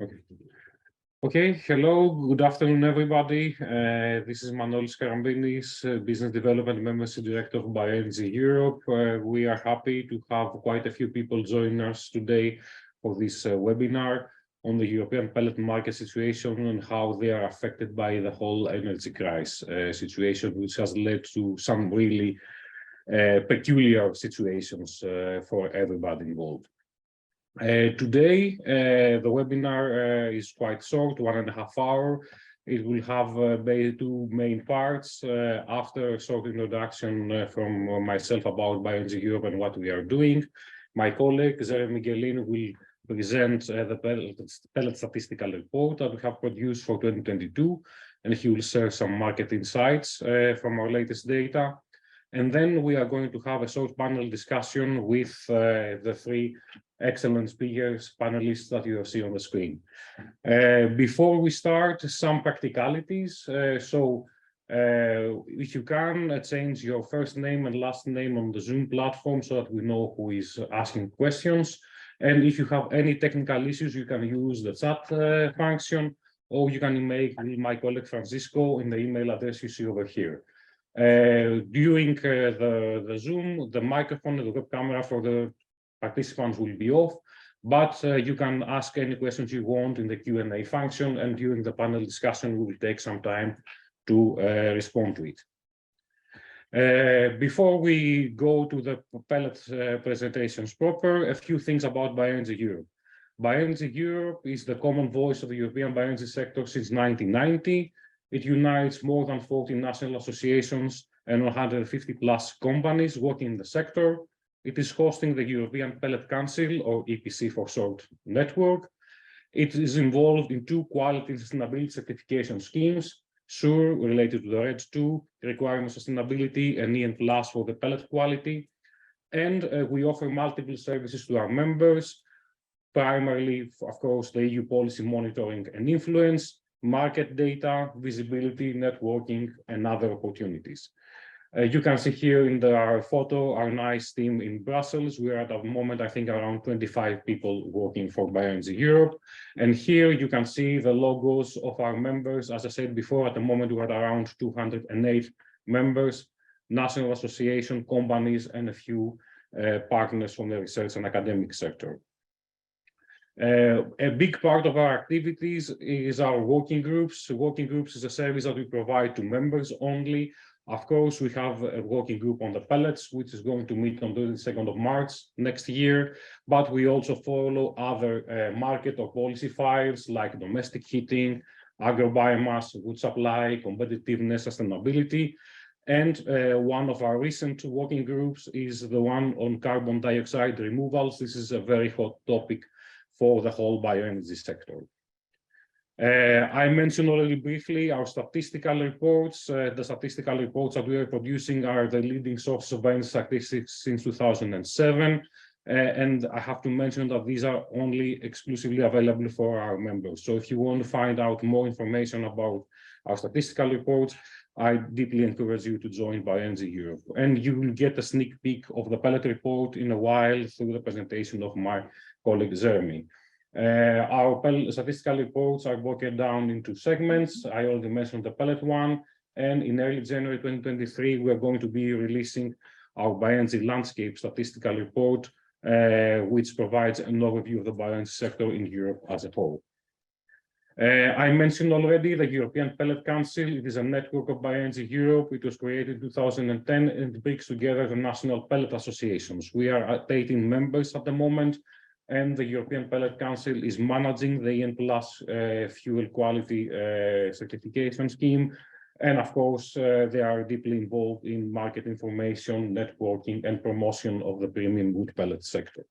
Okay. Okay, hello, good afternoon, everybody. This is Manolis Karambinis, Business Development Membership Director of Bioenergy Europe. We are happy to have quite a few people join us today for this webinar on the European pellet market situation and how they are affected by the whole energy crisis situation, which has led to some really peculiar situations for everybody involved. Today, the webinar is quite short, 1.5 hours. It will have two main parts. After a short introduction from myself about Bioenergy Europe and what we are doing, my colleague Jérémie Geelen will present the pellet statistical report that we have produced for 2022, and he will share some market insights from our latest data. And then we are going to have a short panel discussion with the three excellent speakers, panelists that you see on the screen. Before we start, some practicalities. If you can change your first name and last name on the Zoom platform so that we know who is asking questions. And if you have any technical issues, you can use the chat function, or you can email my colleague Francisco in the email address you see over here. During the Zoom, the microphone and the web camera for the participants will be off, but you can ask any questions you want in the Q&A function, and during the panel discussion, we will take some time to respond to it. Before we go to the pellet presentations proper, a few things about Bioenergy Europe. Bioenergy Europe is the common voice of the European bioenergy sector since 1990. It unites more than 40 national associations and 150 plus companies working in the sector. It is hosting the European Pellet Council, or EPC for short, network. It is involved in two quality and sustainability certification schemes, SURE related to the RED 2 requirement sustainability and EN Plus for the pellet quality. And we offer multiple services to our members, primarily, of course, the EU policy monitoring and influence, market data, visibility, networking, and other opportunities. You can see here in our photo, our nice team in Brussels. We are at the moment, I think, around 25 people working for Bioenergy Europe. And here you can see the logos of our members. As I said before, at the moment, we had around 208 members, national association, companies, and a few partners from the research and academic sector. A big part of our activities is our working groups. Working groups is a service that we provide to members only. Of course, we have a working group on the pellets, which is going to meet on the 2nd of March next year. But we also follow other market or policy files like domestic heating, agro-biomass, wood supply, competitiveness, sustainability. And one of our recent working groups is the one on carbon dioxide removals. This is a very hot topic for the whole bioenergy sector. I mentioned already briefly our statistical reports. The statistical reports that we are producing are the leading source of bioenergy statistics since 2007. And I have to mention that these are only exclusively available for our members. So if you want to find out more information about our statistical reports, I deeply encourage you to join Bioenergy Europe. And you will get a sneak peek of the pellet report in a while through the presentation of my colleague Jérémie. Our statistical reports are broken down into segments. I already mentioned the pellet one. And in early January 2023, we are going to be releasing our bioenergy landscape statistical report, which provides an overview of the bioenergy sector in Europe as a whole. I mentioned already the European Pellet Council. It is a network of Bioenergy Europe. It was created in 2010 and brings together the national pellet associations. We are at 18 members at the moment, and the European Pellet Council is managing the EN Plus fuel quality certification scheme. And of course, they are deeply involved in market information, networking, and promotion of the premium wood pellet sector.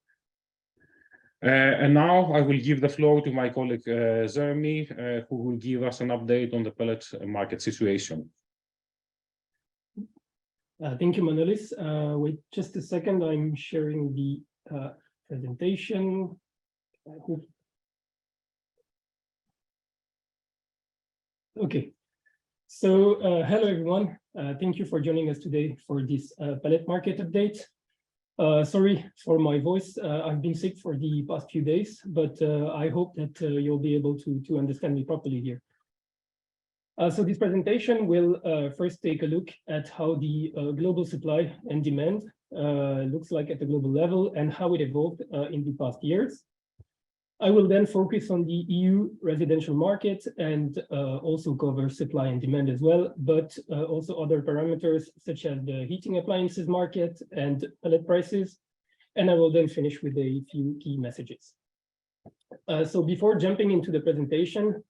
And now I will give the floor to my colleague Jérémie, who will give us an update on the pellet market situation. Thank you, Manolis. Wait just a second. I'm sharing the presentation. Okay. So hello, everyone. Thank you for joining us today for this pellet market update. Sorry for my voice. I've been sick for the past few days, but I hope that you'll be able to understand me properly here. So this presentation will first take a look at how the global supply and demand looks like at the global level and how it evolved in the past years. I will then focus on the EU residential market and also cover supply and demand as well, but also other parameters such as the heating appliances market and pellet prices. And I will then finish with a few key messages. So before jumping into the presentation,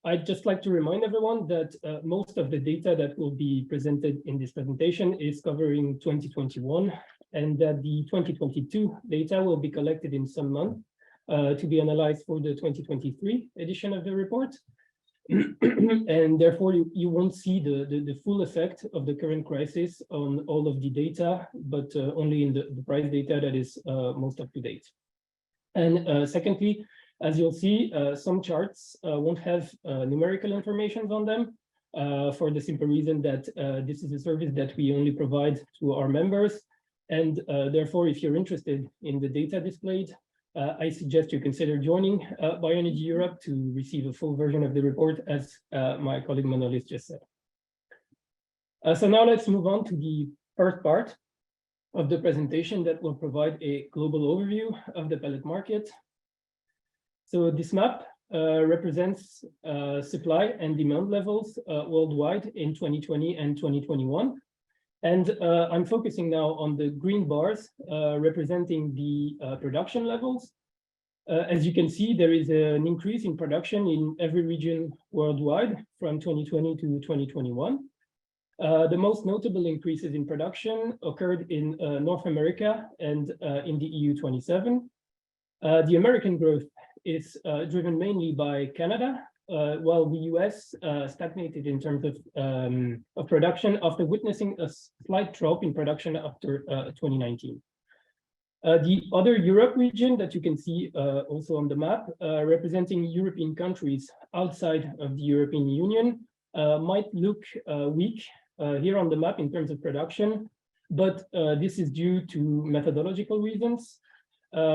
I'd just like to remind everyone that most of the data that will be presented in this presentation is covering 2021, and that the 2022 data will be collected in some month to be analyzed for the 2023 edition of the report. And therefore, you won't see the full effect of the current crisis on all of the data, but only in the price data that is most up to date. And secondly, as you'll see, some charts won't have numerical information on them for the simple reason that this is a service that we only provide to our members. And therefore, if you're interested in the data displayed, I suggest you consider joining Bioenergy Europe to receive a full version of the report, as my colleague Manolis just said. So now let's move on to the first part of the presentation that will provide a global overview of the pellet market. So this map represents supply and demand levels worldwide in 2020 and 2021. And I'm focusing now on the green bars representing the production levels. As you can see, there is an increase in production in every region worldwide from 2020 to 2021. The most notable increases in production occurred in North America and in the EU 27. The American growth is driven mainly by Canada, while the US stagnated in terms of production after witnessing a slight drop in production after 2019. The other Europe region that you can see also on the map, representing European countries outside of the European Union, might look weak here on the map in terms of production, but this is due to methodological reasons.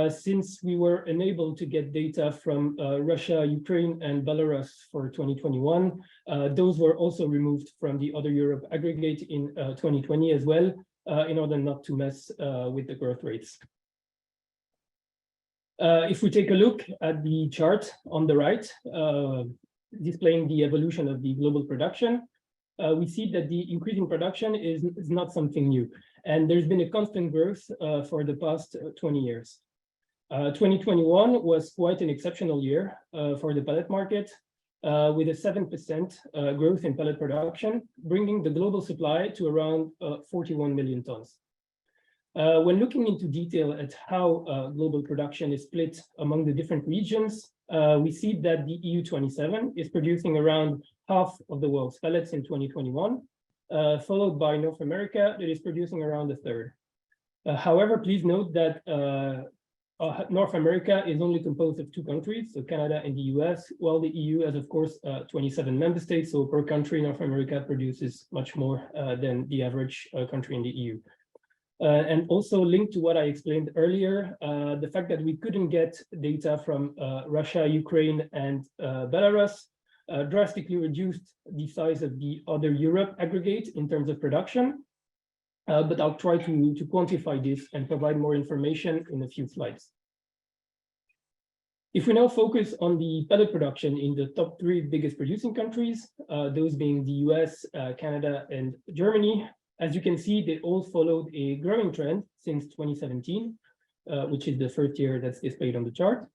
Since we were unable to get data from Russia, Ukraine, and Belarus for 2021, those were also removed from the other Europe aggregate in 2020 as well, in order not to mess with the growth rates. If we take a look at the chart on the right, displaying the evolution of the global production, we see that the increase in production is not something new, and there's been a constant growth for the past 20 years. 2021 was quite an exceptional year for the pellet market, with a 7% growth in pellet production, bringing the global supply to around 41 million tons. When looking into detail at how global production is split among the different regions, we see that the EU 27 is producing around half of the world's pellets in 2021, followed by North America that is producing around a third. However, please note that North America is only composed of two countries, so Canada and the US, while the EU has, of course, 27 member states, so per country, North America produces much more than the average country in the EU. And also linked to what I explained earlier, the fact that we couldn't get data from Russia, Ukraine, and Belarus drastically reduced the size of the other Europe aggregate in terms of production. But I'll try to quantify this and provide more information in a few slides. If we now focus on the pellet production in the top three biggest producing countries, those being the US, Canada, and Germany, as you can see, they all followed a growing trend since 2017, which is the first year that's displayed on the chart.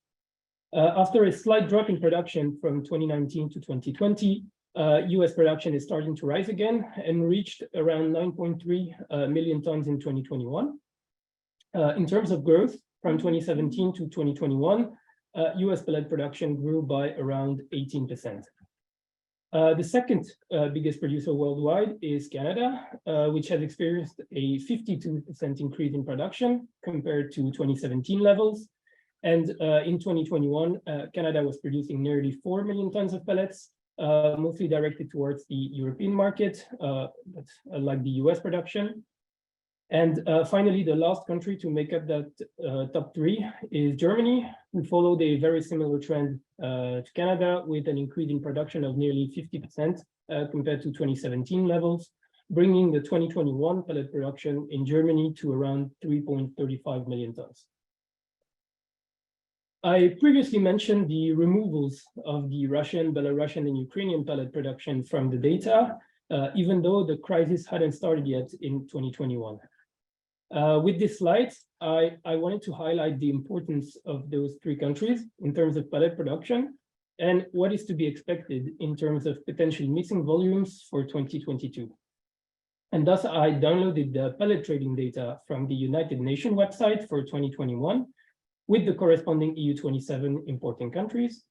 After a slight drop in production from 2019 to 2020, US production is starting to rise again and reached around 9.3 million tons in 2021. In terms of growth, from 2017 to 2021, US pellet production grew by around 18%. The second biggest producer worldwide is Canada, which has experienced a 52% increase in production compared to 2017 levels. And in 2021, Canada was producing nearly 4 million tons of pellets, mostly directed towards the European market, but like the US production. And finally, the last country to make up that top 3 is Germany, who followed a very similar trend to Canada, with an increase in production of nearly 50% compared to 2017 levels, bringing the 2021 pellet production in Germany to around 3.35 million tons. I previously mentioned the removals of the Russian, Belarusian, and Ukrainian pellet production from the data, even though the crisis hadn't started yet in 2021. With this slide, I wanted to highlight the importance of those 3 countries in terms of pellet production and what is to be expected in terms of potential missing volumes for 2022. And thus, I downloaded the pellet trading data from the United Nations website for 2021 with the corresponding EU27 importing countries.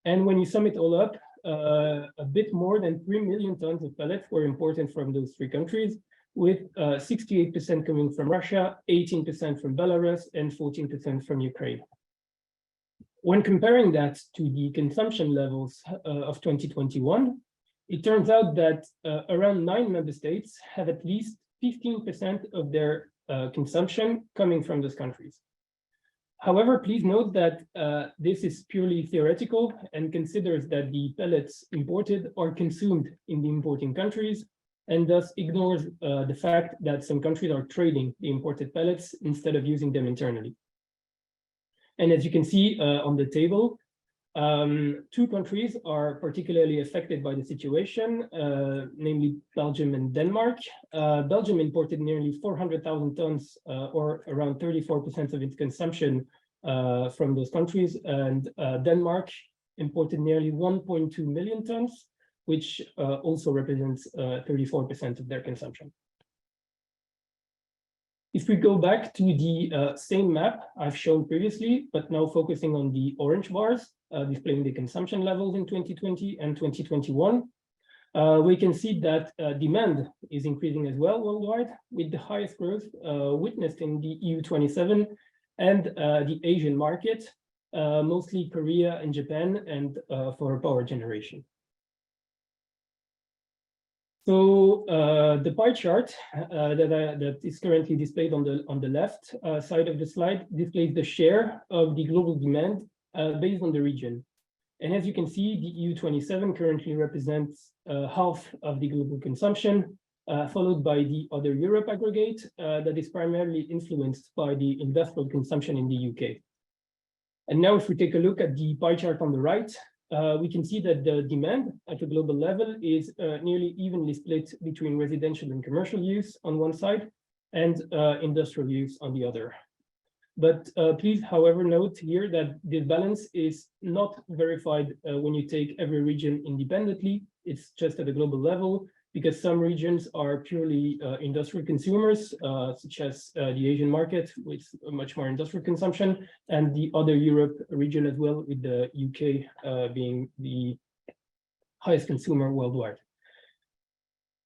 And when you sum it all up, a bit more than 3 million tons of pellets were imported from those 3 countries, with 68% coming from Russia, 18% from Belarus, and 14% from Ukraine. When comparing that to the consumption levels of 2021, it turns out that around 9 member states have at least 15% of their consumption coming from those countries. However, please note that this is purely theoretical and considers that the pellets imported are consumed in the importing countries, and thus ignores the fact that some countries are trading the imported pellets instead of using them internally. And as you can see on the table, 2 countries are particularly affected by the situation, namely Belgium and Denmark. Belgium imported nearly 400,000 tons, or around 34% of its consumption from those countries, and Denmark imported nearly 1.2 million tons, which also represents 34% of their consumption. If we go back to the same map I've shown previously, but now focusing on the orange bars, displaying the consumption levels in 2020 and 2021, we can see that demand is increasing as well worldwide, with the highest growth witnessed in the EU27 and the Asian market, mostly Korea and Japan, and for power generation. So the pie chart that is currently displayed on the left side of the slide displays the share of the global demand based on the region. And as you can see, the EU27 currently represents half of the global consumption, followed by the other Europe aggregate that is primarily influenced by the industrial consumption in the UK. And now if we take a look at the pie chart on the right, we can see that the demand at a global level is nearly evenly split between residential and commercial use on one side and industrial use on the other. But please, however, note here that this balance is not verified when you take every region independently. It's just at a global level, because some regions are purely industrial consumers, such as the Asian market, with much more industrial consumption, and the other Europe region as well, with the UK being the highest consumer worldwide.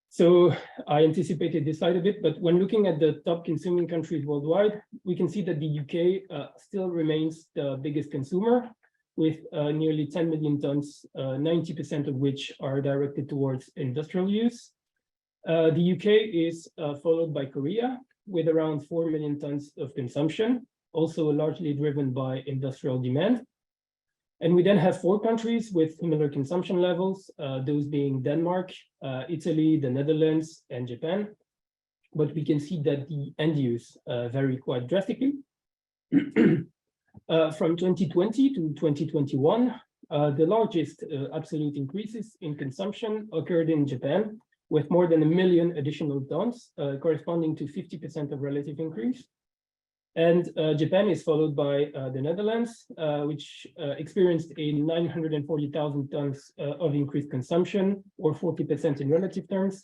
So I anticipated this slide a bit, but when looking at the top consuming countries worldwide, we can see that the UK still remains the biggest consumer, with nearly 10 million tons, 90% of which are directed towards industrial use. The UK is followed by Korea, with around 4 million tons of consumption, also largely driven by industrial demand. And we then have 4 countries with similar consumption levels, those being Denmark, Italy, the Netherlands, and Japan. But we can see that the end use vary quite drastically. From 2020 to 2021, the largest absolute increases in consumption occurred in Japan, with more than 1 million additional tons, corresponding to 50% of relative increase. And Japan is followed by the Netherlands, which experienced a 940,000 tons of increased consumption, or 40% in relative terms.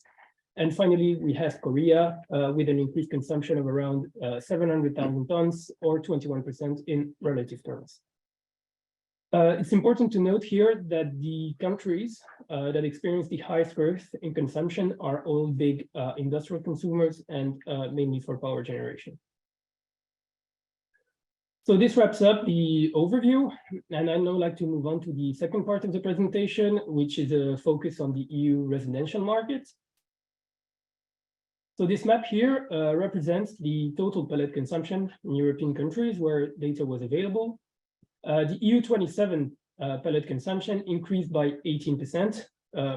And finally, we have Korea with an increased consumption of around 700,000 tons, or 21% in relative terms. It's important to note here that the countries that experience the highest growth in consumption are all big industrial consumers, and mainly for power generation. So this wraps up the overview, and I'd now like to move on to the second part of the presentation, which is a focus on the EU residential market. So this map here represents the total pellet consumption in European countries where data was available. The EU27 pellet consumption increased by 18%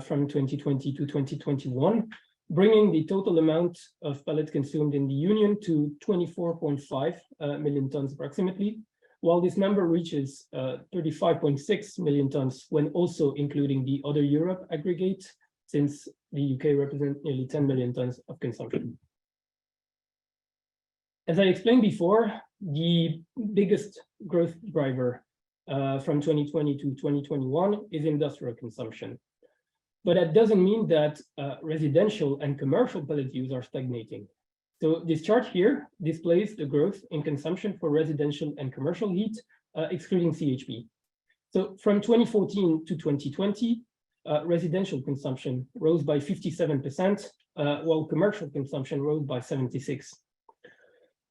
from 2020 to 2021, bringing the total amount of pellet consumed in the Union to 24.5 million tons approximately, while this number reaches 35.6 million tons when also including the other Europe aggregate, since the UK represents nearly 10 million tons of consumption. As I explained before, the biggest growth driver from 2020 to 2021 is industrial consumption. But that doesn't mean that residential and commercial pellet use are stagnating. So this chart here displays the growth in consumption for residential and commercial heat, excluding CHP. So from 2014 to 2020, residential consumption rose by 57%, while commercial consumption rose by 76%.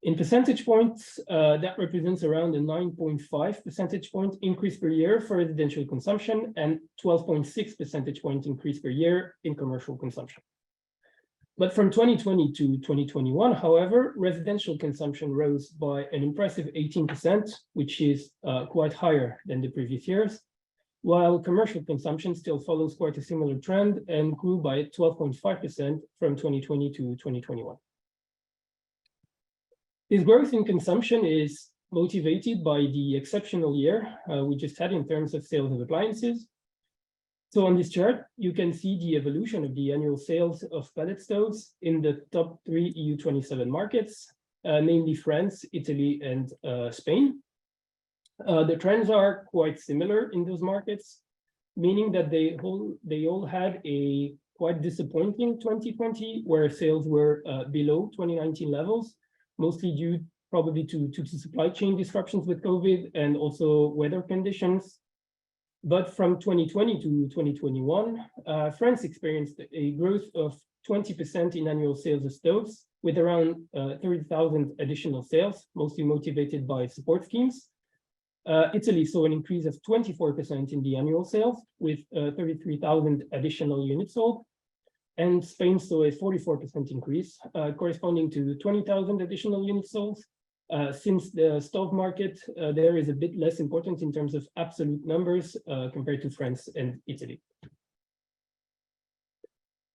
In percentage points, that represents around a 9.5 percentage point increase per year for residential consumption and 12.6 percentage point increase per year in commercial consumption. But from 2020 to 2021, however, residential consumption rose by an impressive 18%, which is quite higher than the previous years, while commercial consumption still follows quite a similar trend and grew by 12.5% from 2020 to 2021. This growth in consumption is motivated by the exceptional year we just had in terms of sales of appliances. So on this chart, you can see the evolution of the annual sales of pellet stoves in the top 3 EU27 markets, namely France, Italy, and Spain. The trends are quite similar in those markets, meaning that they all had a quite disappointing 2020, where sales were below 2019 levels, mostly due probably to supply chain disruptions with COVID and also weather conditions. But from 2020 to 2021, France experienced a growth of 20% in annual sales of stoves, with around 30,000 additional sales, mostly motivated by support schemes. Italy saw an increase of 24% in the annual sales, with 33,000 additional units sold. And Spain saw a 44% increase, corresponding to 20,000 additional units sold. Since the stove market there is a bit less important in terms of absolute numbers compared to France and Italy.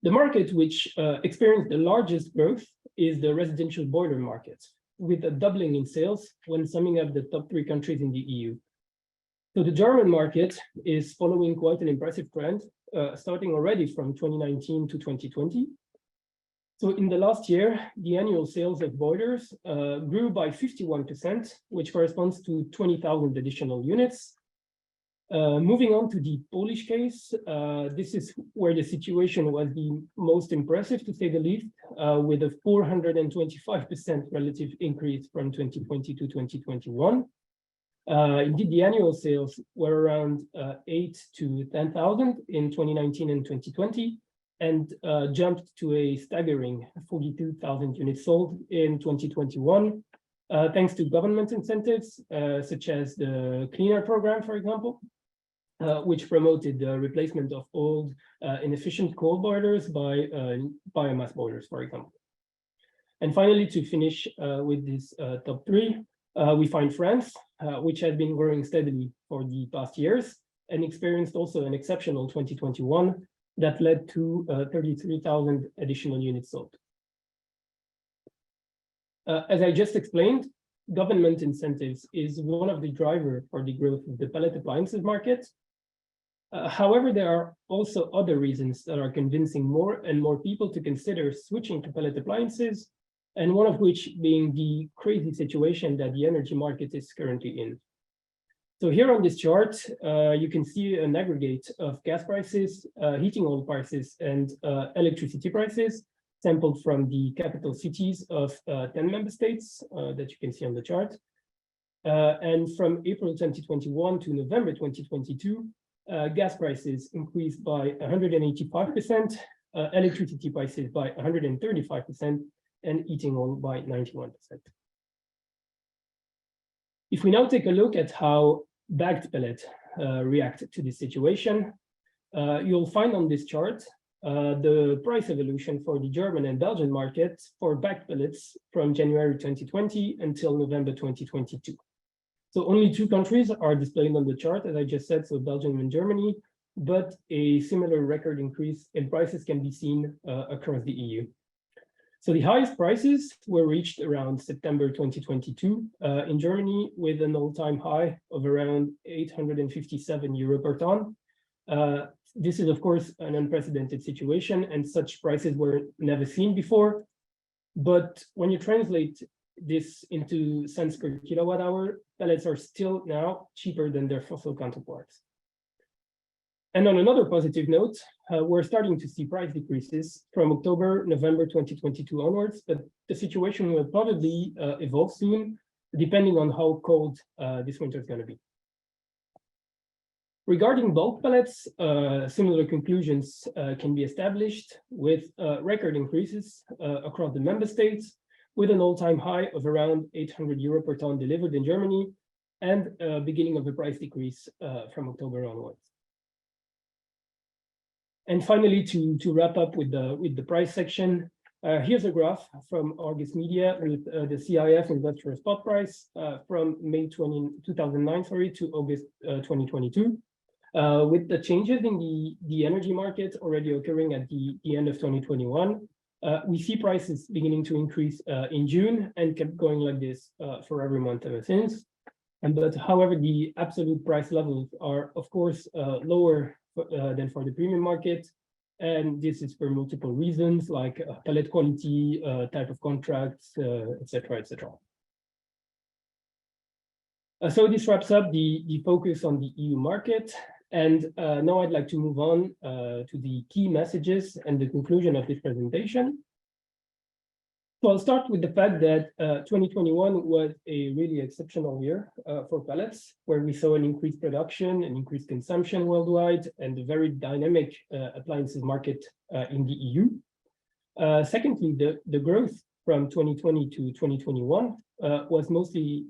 The market which experienced the largest growth is the residential boiler market, with a doubling in sales when summing up the top 3 countries in the EU. So the German market is following quite an impressive trend, starting already from 2019 to 2020. So in the last year, the annual sales of boilers grew by 51%, which corresponds to 20,000 additional units. Moving on to the Polish case, this is where the situation was the most impressive, to say the least, with a 425% relative increase from 2020 to 2021. Indeed, the annual sales were around 8 to 10,000 in 2019 and 2020, and jumped to a staggering 42,000 units sold in 2021, thanks to government incentives, such as the Cleaner program, for example, which promoted the replacement of old, inefficient coal boilers by biomass boilers, for example. And finally, to finish with this top 3, we find France, which has been growing steadily for the past years and experienced also an exceptional 2021 that led to 33,000 additional units sold. As I just explained, government incentives is one of the drivers for the growth of the pellet appliances market. However, there are also other reasons that are convincing more and more people to consider switching to pellet appliances, and one of which being the crazy situation that the energy market is currently in. So here on this chart, you can see an aggregate of gas prices, heating oil prices, and electricity prices sampled from the capital cities of 10 member states that you can see on the chart. And from April 2021 to November 2022, gas prices increased by 185%, electricity prices by 135%, and heating oil by 91%. If we now take a look at how bagged pellet react to this situation, you'll find on this chart the price evolution for the German and Belgian markets for bagged pellets from January 2020 until November 2022. So only two countries are displayed on the chart, as I just said, so Belgium and Germany, but a similar record increase in prices can be seen across the EU. So the highest prices were reached around September 2022 in Germany, with an all-time high of around 857 euro per ton. This is, of course, an unprecedented situation, and such prices were never seen before. But when you translate this into cents per kilowatt hour, pellets are still now cheaper than their fossil counterparts. And on another positive note, we're starting to see price decreases from October, November 2022 onwards, but the situation will probably evolve soon, depending on how cold this winter is going to be. Regarding bulk pellets, similar conclusions can be established with record increases across the member states, with an all-time high of around 800 euro per ton delivered in Germany, and beginning of a price decrease from October onwards. And finally, to wrap up with the price section, here's a graph from Argus Media with the CIF industrial spot price from May 2009 to August 2022. With the changes in the energy market already occurring at the end of 2021, we see prices beginning to increase in June and kept going like this for every month ever since. But however, the absolute price levels are, of course, lower than for the premium market. And this is for multiple reasons, like pellet quality, type of contracts, etc., etc. So this wraps up the focus on the EU market. And now I'd like to move on to the key messages and the conclusion of this presentation. So I'll start with the fact that 2021 was a really exceptional year for pellets, where we saw an increased production and increased consumption worldwide, and a very dynamic appliances market in the EU. Secondly, the growth from 2020 to 2021 was mostly,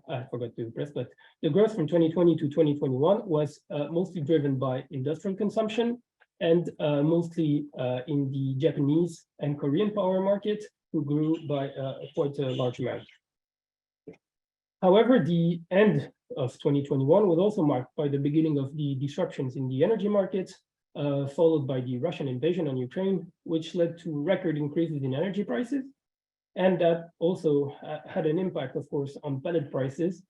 I forgot to press, but the growth from 2020 to 2021 was mostly driven by industrial consumption, and mostly in the Japanese and Korean power market, who grew by quite a large amount. However, the end of 2021 was also marked by the beginning of the disruptions in the energy market, followed by the Russian invasion on Ukraine, which led to record increases in energy prices. And that also had an impact, of course, on pellet prices.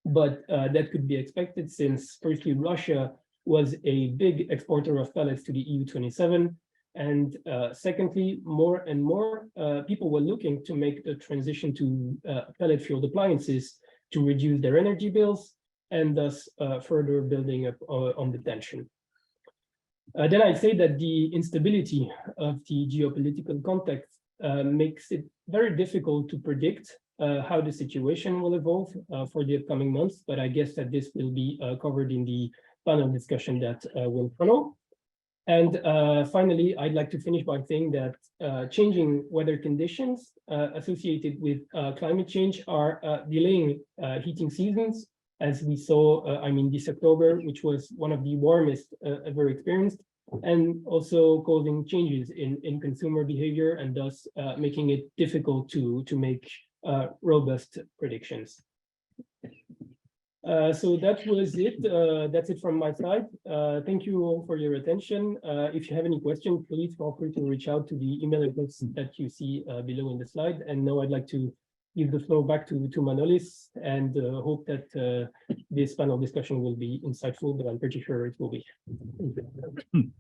But that could be expected since, firstly, Russia was a big exporter of pellets to the EU27. And secondly, more and more people were looking to make the transition to pellet-fueled appliances to reduce their energy bills, and thus further building up on the tension. Then I'd say that the instability of the geopolitical context makes it very difficult to predict how the situation will evolve for the upcoming months, but I guess that this will be covered in the panel discussion that will follow. And finally, I'd like to finish by saying that changing weather conditions associated with climate change are delaying heating seasons, as we saw, this October, which was one of the warmest ever experienced, and also causing changes in consumer behavior, and thus making it difficult to make robust predictions. So that was it. That's it from my side. Thank you all for your attention. If you have any questions, please feel free to reach out to the email address that you see below in the slide. And now I'd like to give the floor back to panelists, and hope that this panel discussion will be insightful, but I'm pretty sure it will be.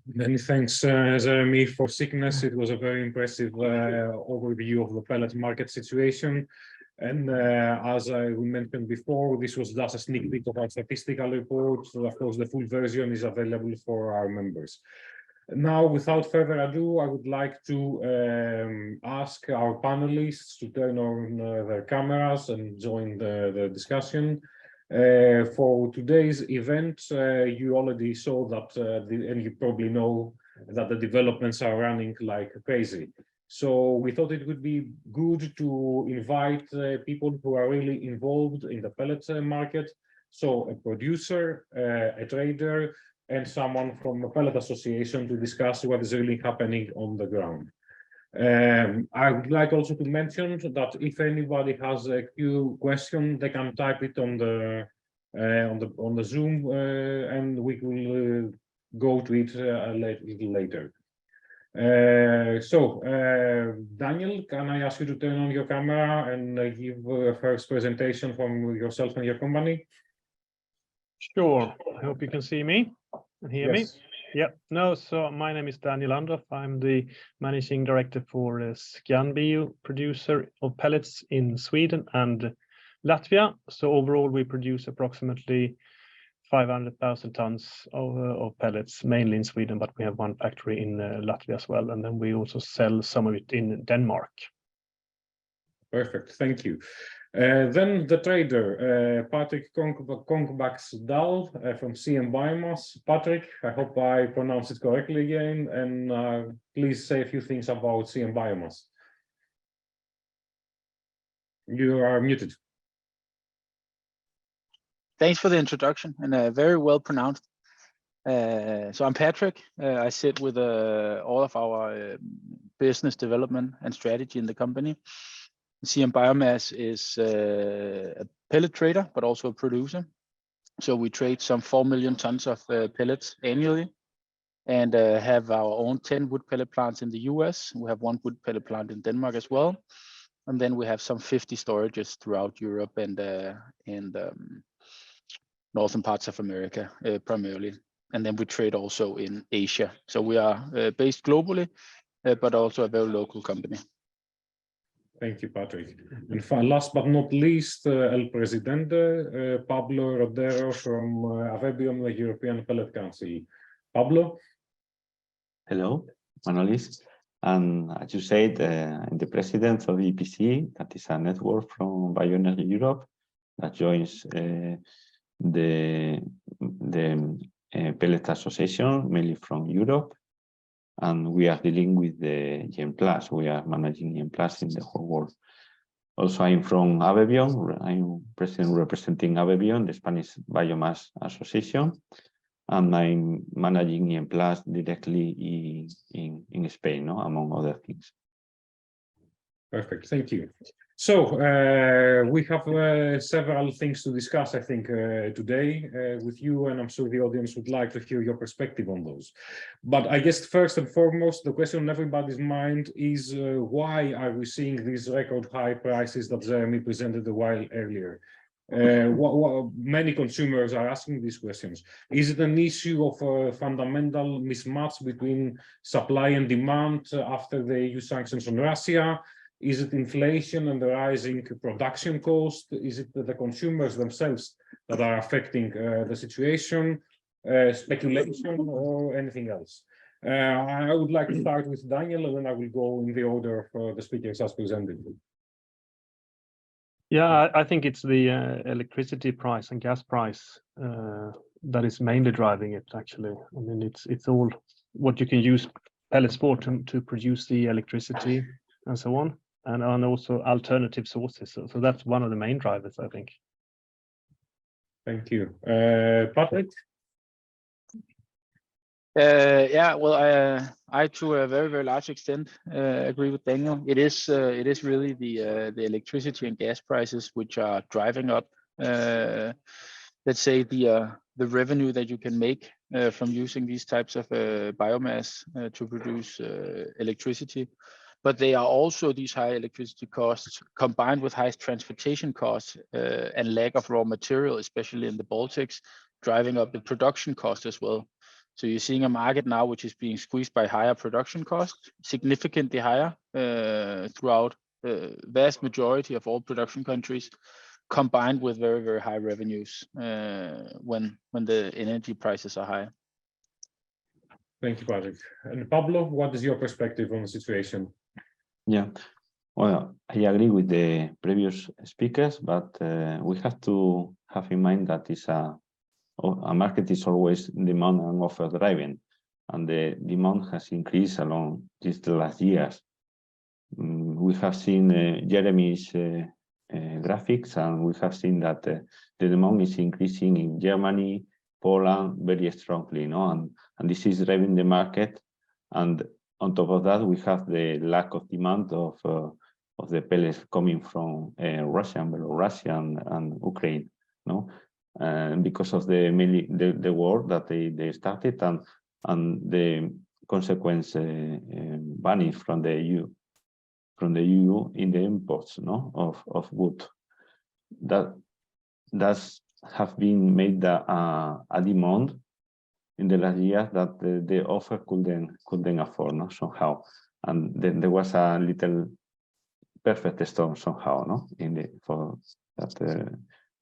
Many thanks, Jérémie, for sickness. It was a very impressive overview of the pellet market situation. And as we mentioned before, this was just a sneak peek of our statistical report. So of course, the full version is available for our members. Now, without further ado, I would like to ask our panelists to turn on their cameras and join the discussion. For today's event, you already saw that, and you probably know that the developments are running like crazy. So we thought it would be good to invite people who are really involved in the pellet market. So a producer, a trader, and someone from the Pellet Association to discuss what is really happening on the ground. I would like also to mention that if anybody has a few questions, they can type it on the Zoom, and we will go to it a little later. Daniel, can I ask you to turn on your camera and give a first presentation from yourself and your company? Sure. I hope you can see me and hear Yes. me. Yeah. No, so my name is Daniel Andoff. I'm the managing director for Scandbio, producer of pellets in Sweden and Latvia. So overall, we produce approximately 500,000 tons of pellets, mainly in Sweden, but we have one factory in Latvia as well. And then we also sell some of it in Denmark. Perfect, thank you. Then the trader, Patrick Kongsbak from CM Biomass. Patrick, I hope I pronounced it correctly again, and please say a few things about CM Biomass. You are muted. Thanks for the introduction, and very well pronounced. So I'm Patrick. I sit with all of our business development and strategy in the company. CM Biomass is a pellet trader, but also a producer. So we trade some 4 million tons of pellets annually, and have our own 10 wood pellet plants in the US. We have one wood pellet plant in Denmark as well. And then we have some 50 storages throughout Europe and northern parts of America primarily. And then we trade also in Asia. So we are based globally, but also a very local company. Thank you, Patrick. And last but not least, El Presidente, Pablo Rodero from AVEBIOM, the European Pellet Council. Pablo? Hello, panelists. And as you said, I'm the president of the EPC, that is a network from Bioenergy Europe that joins the Pellet Association, mainly from Europe. And we are dealing with the Gen+. We are managing Gen+ in the whole world. Also, I'm from AVEBIOM. I'm president representing AVEBIOM, the Spanish Biomass Association. And I'm managing Gen+ directly in Spain, no? Among other things. Perfect, thank you. So we have several things to discuss, I think, today with you, and I'm sure the audience would like to hear your perspective on those. But I guess first and foremost, the question on everybody's mind is why are we seeing these record high prices that Jérémie presented a while earlier? Many consumers are asking these questions. Is it an issue of a fundamental mismatch between supply and demand after the EU sanctions on Russia? Is it inflation and the rising production cost? Is it the consumers themselves that are affecting the situation, speculation, or anything else? I would like to start with Daniel, and then I will go in the order of the speakers as presented. Yeah, I think it's the electricity price and gas price that is mainly driving it, actually. I mean, it's all what you can use pellets for to produce the electricity and so on. And also alternative sources. So that's one of the main drivers, I think. Thank you. Patrick? Yeah, well, I to a very, very large extent agree with Daniel. It is really the electricity and gas prices which are driving up, let's say, the revenue that you can make from using these types of biomass to produce electricity. But they are also these high electricity costs combined with high transportation costs and lack of raw material, especially in the Baltics, driving up the production cost as well. So you're seeing a market now which is being squeezed by higher production costs, significantly higher throughout the vast majority of all production countries, combined with very, very high revenues when the energy prices are high. Thank you, Patrick. And Pablo, what is your perspective on the situation? Yeah, well, I agree with the previous speakers, but we have to have in mind that a market is always demand and offer driven, and the demand has increased along these last years. We have seen Jérémie's graphics, and we have seen that the demand is increasing in Germany, Poland very strongly, and this is driving the market. And on top of that, we have the lack of demand of the pellets coming from Russia, Belarus, and Ukraine, because of the war that they started and the consequence banning from the EU in the imports of wood. That's have been made a demand in the last year that the offer couldn't afford, somehow, and then there was a little perfect storm somehow, for that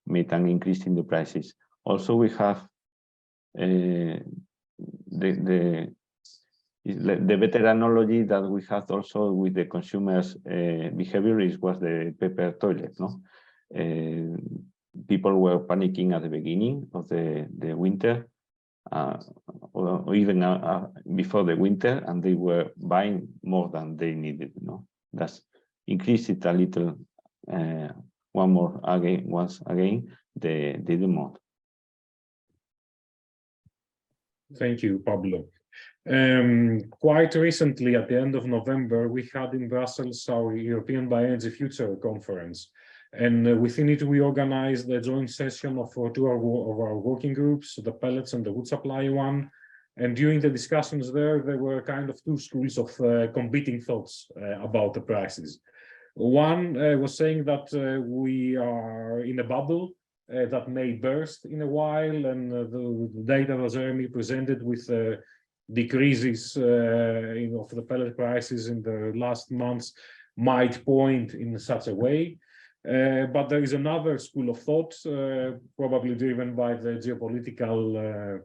made an increase in the prices. Also, we have the better analogy that we had also with the consumers' behavior was the paper toilet, people were panicking at the beginning of the winter, or even before the winter, and they were buying more than they needed. That's increased it a little. Once again, the demand. Thank you, Pablo. Quite recently, at the end of November, we had in Brussels our European Bioenergy Future Conference. And within it, we organized a joint session of two of our working groups, the pellets and the wood supply one. And during the discussions there were kind of two schools of competing thoughts about the prices. One was saying that we are in a bubble that may burst in a while, and the data that Jérémie presented with decreases of the pellet prices in the last months might point in such a way. But there is another school of thought, probably driven by the geopolitical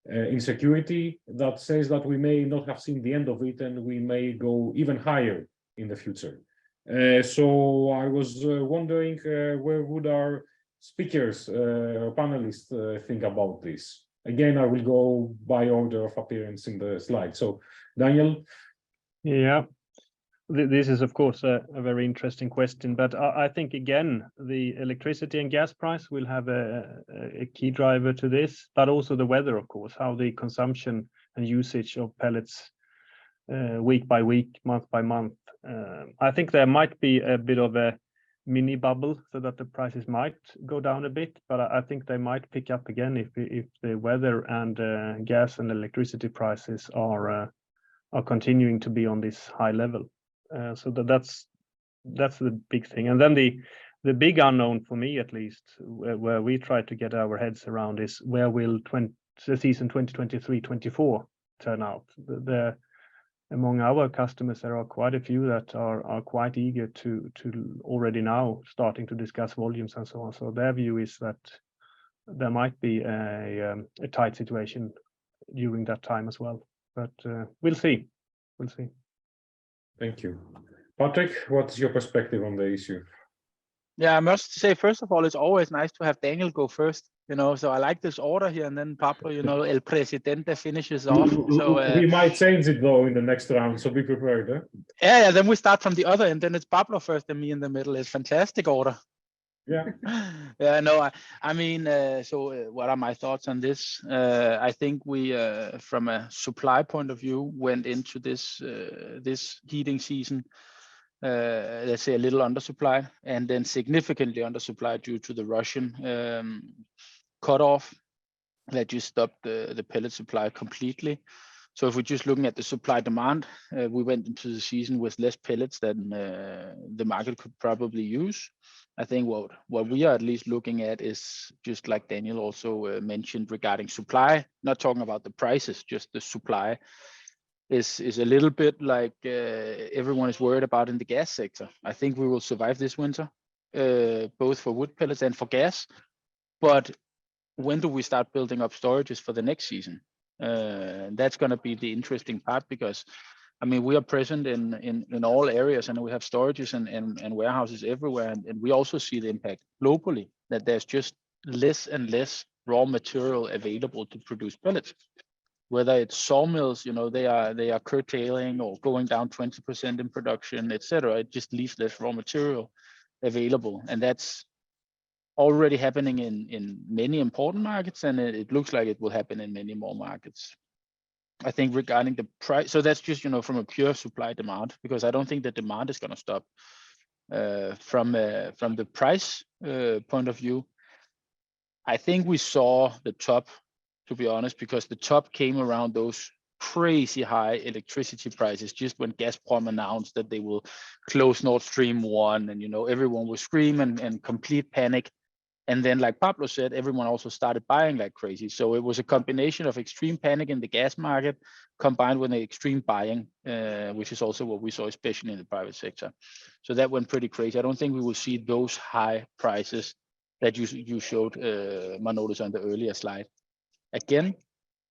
insecurity, that says that we may not have seen the end of it and we may go even higher in the future. So I was wondering where would our speakers, panelists think about this? Again, I will go by order of appearance in the slide. So, Daniel? Yeah. This is, of course, a very interesting question, but I think, again, the electricity and gas price will have a key driver to this, but also the weather, of course, how the consumption and usage of pellets week by week, month by month. I think there might be a bit of a mini bubble so that the prices might go down a bit, but I think they might pick up again if the weather and gas and electricity prices are continuing to be on this high level. So that's the big thing. And then the big unknown for me, at least, where we try to get our heads around is where will the season 2023-24 turn out. Among our customers, there are quite a few that are quite eager to already now starting to discuss volumes and so on. So their view is that there might be a tight situation during that time as well. But we'll see. We'll see. Thank you. Patrick, what's your perspective on the issue? Yeah, I must say, first of all, it's always nice to have Daniel go first, so I like this order here, and then Pablo, El Presidente finishes off. So we might change it though in the next round, so be prepared. Huh? Yeah, then we start from the other end, then it's Pablo first and me in the middle. It's fantastic order. Yeah. Yeah, no, I mean, so what are my thoughts on this? I think we, from a supply point of view, went into this heating season, let's say a little undersupply, and then significantly undersupply due to the Russian cutoff that just stopped the pellet supply completely. So if we're just looking at the supply demand, we went into the season with less pellets than the market could probably use. I think what we are at least looking at is, just like Daniel also mentioned regarding supply, not talking about the prices, just the supply is a little bit like everyone is worried about in the gas sector. I think we will survive this winter, both for wood pellets and for gas. But when do we start building up storages for the next season? That's going to be the interesting part, because I mean, we are present in all areas, and we have storages and warehouses everywhere. And we also see the impact globally, that there's just less and less raw material available to produce pellets. Whether it's sawmills, they are curtailing or going down 20% in production, etc. It just leaves less raw material available, and that's already happening in many important markets, and it looks like it will happen in many more markets. I think regarding the price, so that's just, you know, from a pure supply demand, because I don't think the demand is going to stop. From the price point of view, I think we saw the top, to be honest, because the top came around those crazy high electricity prices just when Gazprom announced that they will close Nord Stream 1, and, you know, everyone was screaming and complete panic. And then, like Pablo said, everyone also started buying like crazy. So it was a combination of extreme panic in the gas market combined with the extreme buying, which is also what we saw, especially in the private sector. So that went pretty crazy. I don't think we will see those high prices that you showed, Manolis, on the earlier slide again.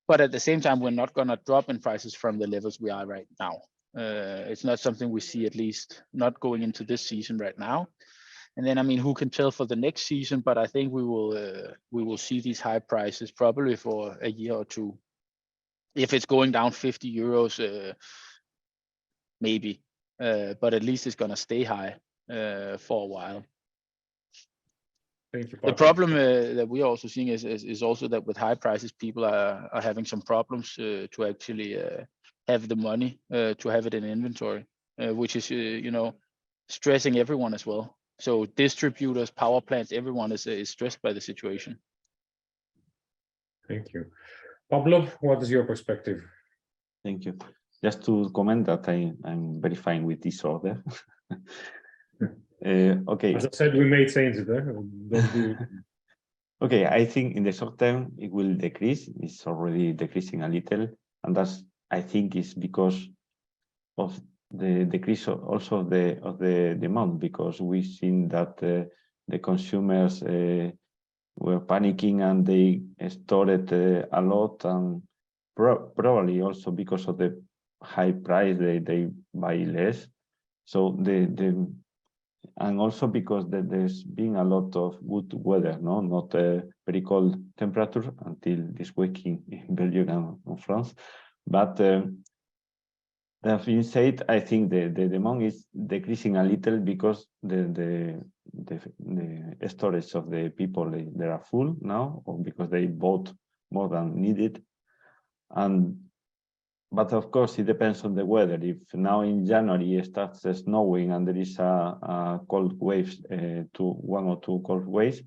But at the same time, we're not going to drop in prices from the levels we are right now. It's not something we see, at least not going into this season right now. And then, I mean, who can tell for the next season? But I think we will see these high prices probably for a year or two. If it's going down 50 euros, maybe, but at least it's going to stay high for a while. Thank you, The problem that we are also seeing is also that with high prices, people are having some problems to actually have the money to have it in inventory, which is, you know, stressing everyone as well. So distributors, power plants, everyone is stressed by the situation. Thank you. Pablo, what is your perspective? Thank you. Just to comment that I'm very fine with this order. Okay. As I said, we made changes there. Okay, I think in the short term it will decrease. It's already decreasing a little, and that's, I think, is because of the decrease also of the demand, because we've seen that the consumers were panicking and they stored a lot, and probably also because of the high price they buy less. So and also because there's been a lot of good weather, not a very cold temperature until this week in Belgium and France, but that being said, I think the demand is decreasing a little because the storage of the people, they are full now, or because they bought more than needed. But of course, it depends on the weather. If now in January it starts snowing and there is a cold wave, one or two cold waves,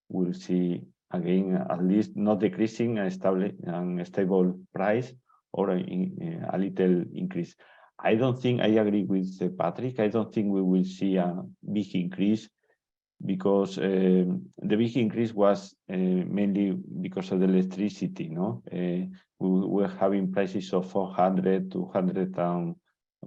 we'll see again at least not decreasing and stable price, or a little increase. I don't think I agree with Patrick. I don't think we will see a big increase, because the big increase was mainly because of the electricity. We were having prices of 400, 200, and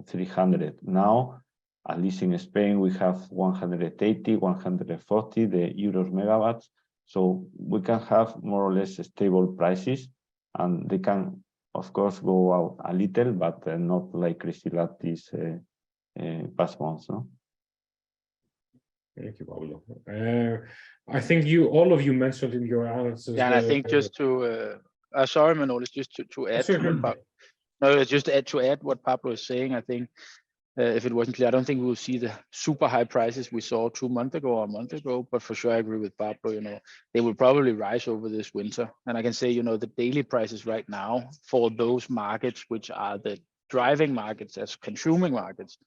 300. Now, at least in Spain, we have 180, 140 the euros megawatts. So we can have more or less stable prices, and they can, of course, go out a little, but not like crazy like this past months. No? Thank you, Pablo. I think all of you mentioned in your answers. Yeah, and I think just to, sorry, Manolis, just to add to add what Pablo is saying. I think if it wasn't clear, I don't think we will see the super high prices we saw 2 months ago or a month ago, but for sure I agree with Pablo, they will probably rise over this winter. And I can say, the daily prices right now for those markets, which are the driving markets as consuming markets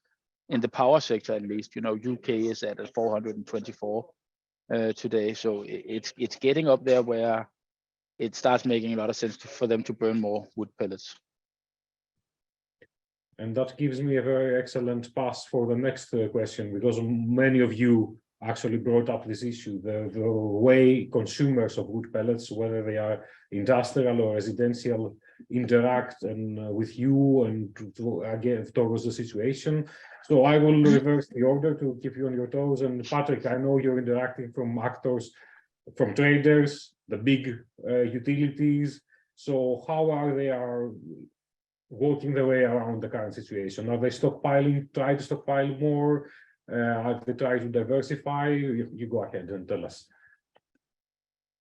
in the power sector, at least, UK is at 424 today. So it's getting up there where it starts making a lot of sense for them to burn more wood pellets. And that gives me a very excellent pass for the next question, because many of you actually brought up this issue, the way consumers of wood pellets, whether they are industrial or residential, interact with you and again towards the situation. So I will reverse the order to keep you on your toes. And Patrick, I know you're interacting from actors, from traders, the big utilities. So how are they working their way around the current situation? Are they try to stockpile more? Are they trying to diversify? You go ahead and tell us.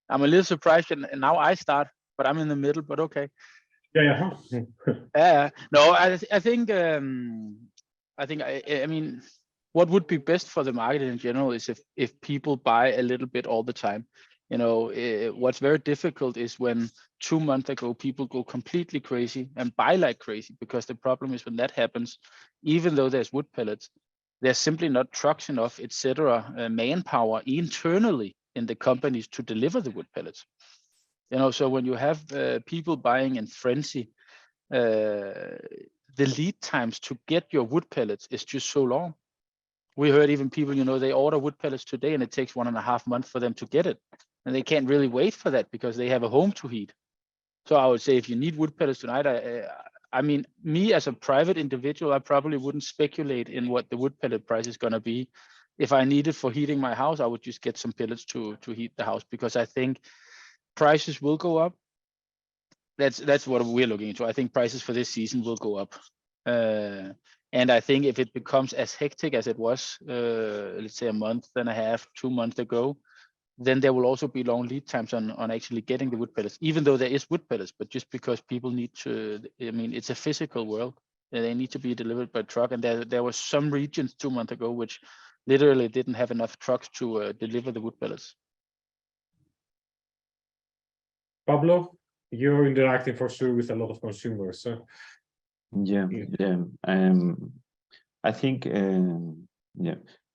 I'm a little surprised, and now I start, but I'm in the middle, but okay. Yeah. No, I think I mean, what would be best for the market in general is if people buy a little bit all the time. You know, what's very difficult is when 2 months ago people go completely crazy and buy like crazy, because the problem is when that happens, even though there's wood pellets, there's simply not trucks enough, etc., manpower internally in the companies to deliver the wood pellets. You know, so when you have people buying in frenzy, the lead times to get your wood pellets is just so long. We heard even people, you know, they order wood pellets today and it takes 1.5 months for them to get it. And they can't really wait for that because they have a home to heat. So I would say if you need wood pellets tonight, I mean, me as a private individual, I probably wouldn't speculate in what the wood pellet price is going to be. If I need it for heating my house, I would just get some pellets to heat the house, because I think prices will go up. That's what we're looking into. I think prices for this season will go up. And I think if it becomes as hectic as it was, let's say 1.5 months, 2 months ago, then there will also be long lead times on actually getting the wood pellets, even though there is wood pellets, but just because people need to, I mean, it's a physical world, and they need to be delivered by truck. And there was some regions 2 months ago which literally didn't have enough trucks to deliver the wood pellets. Pablo, you're interacting for sure with a lot of consumers. Yeah. I think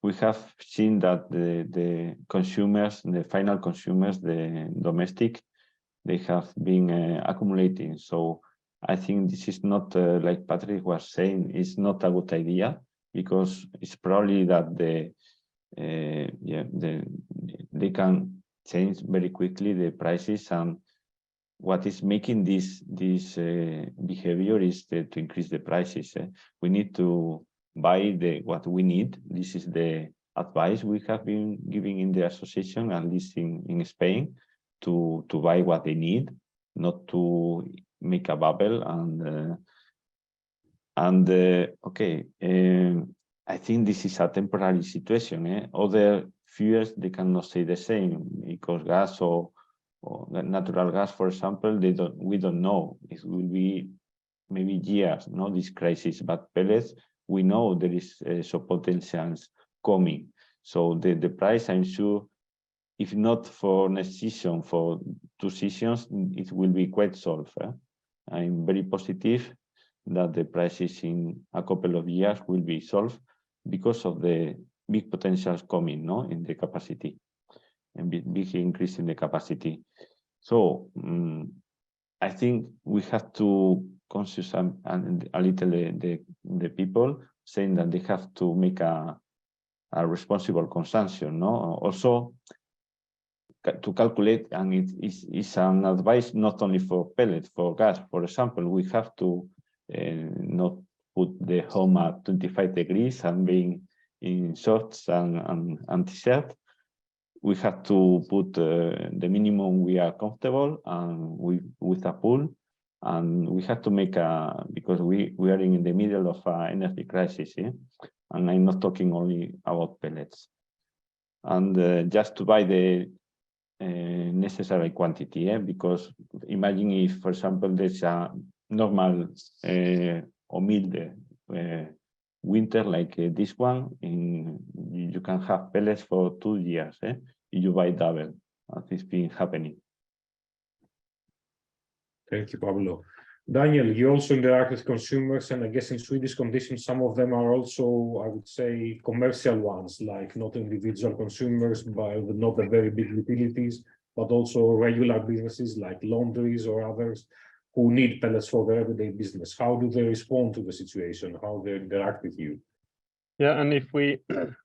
we have seen that the consumers, the final consumers, the domestic, they have been accumulating. So I think this is not like Patrick was saying, it's not a good idea, because it's probably that they can change very quickly the prices, and what is making this behavior is to increase the prices. We need to buy what we need. This is the advice we have been giving in the association, at least in Spain, to buy what they need, not to make a bubble. I think this is a temporary situation. Other fuels, they cannot say the same, because gas or natural gas, for example, we don't know. It will be maybe years, this crisis. But pellets, we know there is some potentials coming. So the price, I'm sure, if not for next season, for 2 seasons, it will be quite solved. I'm very positive that the prices in a couple of years will be solved because of the big potentials coming, in the capacity, and big increase in the capacity. So I think we have to conscious and a little the people, saying that they have to make a responsible consumption. Also to calculate, and it is an advice not only for pellets, for gas. For example, we have to not put the home at 25 degrees and being in shorts and t-shirt. We have to put the minimum we are comfortable and with a pool, and we have to make because we are in the middle of an energy crisis, and I'm not talking only about pellets. And just to buy the necessary quantity, because imagine if, for example, there's a normal or mild winter like this one, you can have pellets for 2 years. You buy double, as it's been happening. Thank you, Pablo. Daniel, you also interact with consumers, and I guess in Swedish conditions, some of them are also, I would say, commercial ones, like not individual consumers, but not the very big utilities, but also regular businesses like laundries or others who need pellets for their everyday business. How do they respond to the situation? How they interact with you? Yeah, and if we,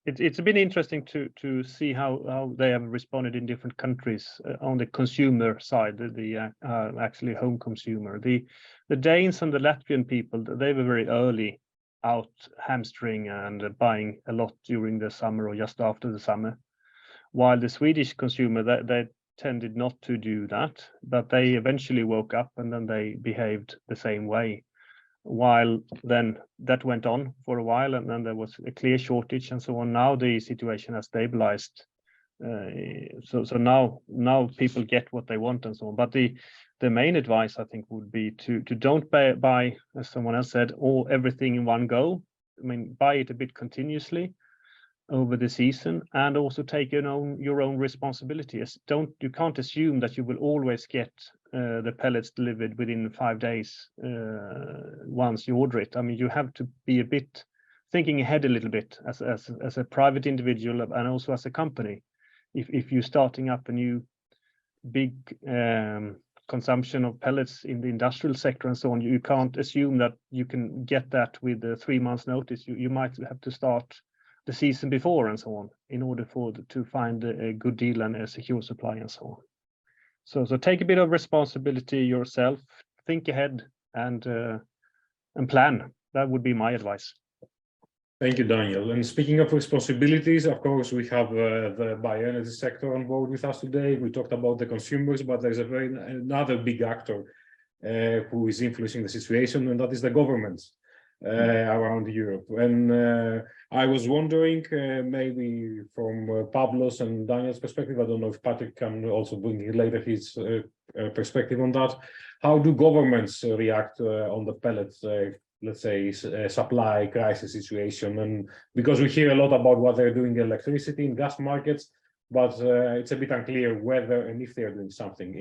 it's been interesting to see how they have responded in different countries on the consumer side, the actually home consumer. The Danes and the Latvian people, they were very early out hamstering and buying a lot during the summer or just after the summer, while the Swedish consumer, they tended not to do that, but they eventually woke up and then they behaved the same way. While then that went on for a while, and then there was a clear shortage and so on. Now the situation has stabilized, so now people get what they want and so on. But the main advice, I think, would be to don't buy, as someone else said, everything in one go. I mean, buy it a bit continuously, over the season, and also take your own responsibility. You can't assume that you will always get the pellets delivered within 5 days once you order it. I mean, you have to be a bit thinking ahead a little bit as a private individual and also as a company. If you're starting up a new big consumption of pellets in the industrial sector and so on, you can't assume that you can get that with 3 months notice. You might have to start the season before and so on in order to find a good deal and a secure supply and so on. So take a bit of responsibility yourself, think ahead and plan. That would be my advice. Thank you, Daniel. And speaking of responsibilities, of course, we have the bioenergy sector on board with us today. We talked about the consumers, but there's another big actor who is influencing the situation, and that is the governments around Europe. And I was wondering, maybe from Pablo's and Daniel's perspective, I don't know if Patrick can also bring later his perspective on that. How do governments react on the pellets, let's say, supply crisis situation? And because we hear a lot about what they're doing in electricity and gas markets, but it's a bit unclear whether and if they're doing something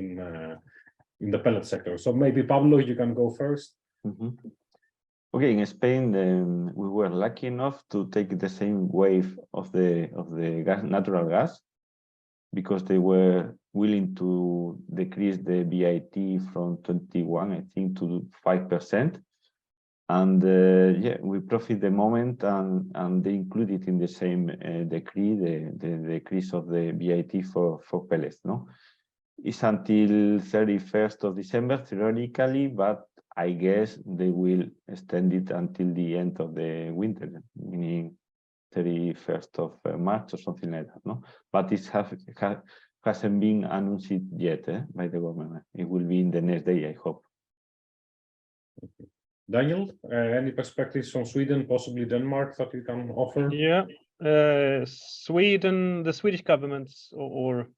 in the pellet sector. So maybe Pablo, you can go first. Mm-hmm. Okay, in Spain, we were lucky enough to take the same wave of the natural gas, because they were willing to decrease the VAT from 21, I think, to 5%. And yeah, we profit the moment, and they included in the same decree the decrease of the VAT for pellets. No, it's until 31st of December theoretically, but I guess they will extend it until the end of the winter, meaning 31st of March or something like that. No, but it hasn't been announced yet by the government. It will be in the next day, I hope. Okay. Daniel, any perspectives from Sweden, possibly Denmark, that you can offer? Yeah, Sweden, the Swedish governments or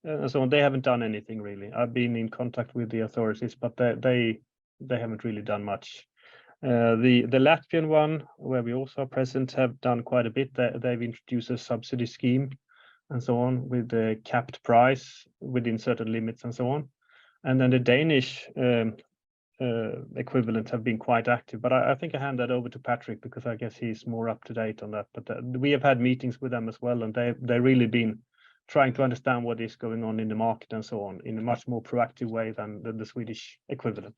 so on, they haven't done anything really. I've been in contact with the authorities, but they haven't really done much. The Latvian one, where we also are present, have done quite a bit. They've introduced a subsidy scheme and so on with the capped price within certain limits and so on. And then the Danish equivalent have been quite active, but I think I hand that over to Patrick because I guess he's more up to date on that. But we have had meetings with them as well, and they've really been trying to understand what is going on in the market and so on in a much more proactive way than the Swedish equivalent.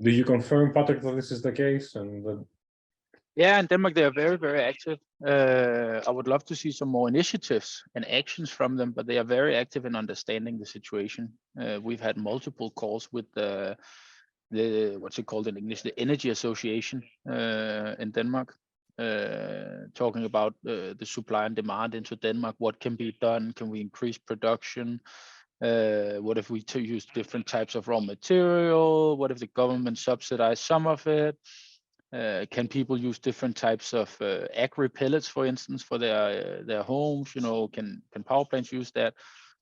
Do you confirm, Patrick, that this is the case? And yeah, in Denmark they are very, very active. I would love to see some more initiatives and actions from them, but they are very active in understanding the situation. We've had multiple calls with the what's it called in English, the Energy Association in Denmark, talking about the supply and demand into Denmark. What can be done? Can we increase production? What if we use different types of raw material? What if the government subsidize some of it? Can people use different types of agri pellets, for instance, for their homes? You know, can power plants use that?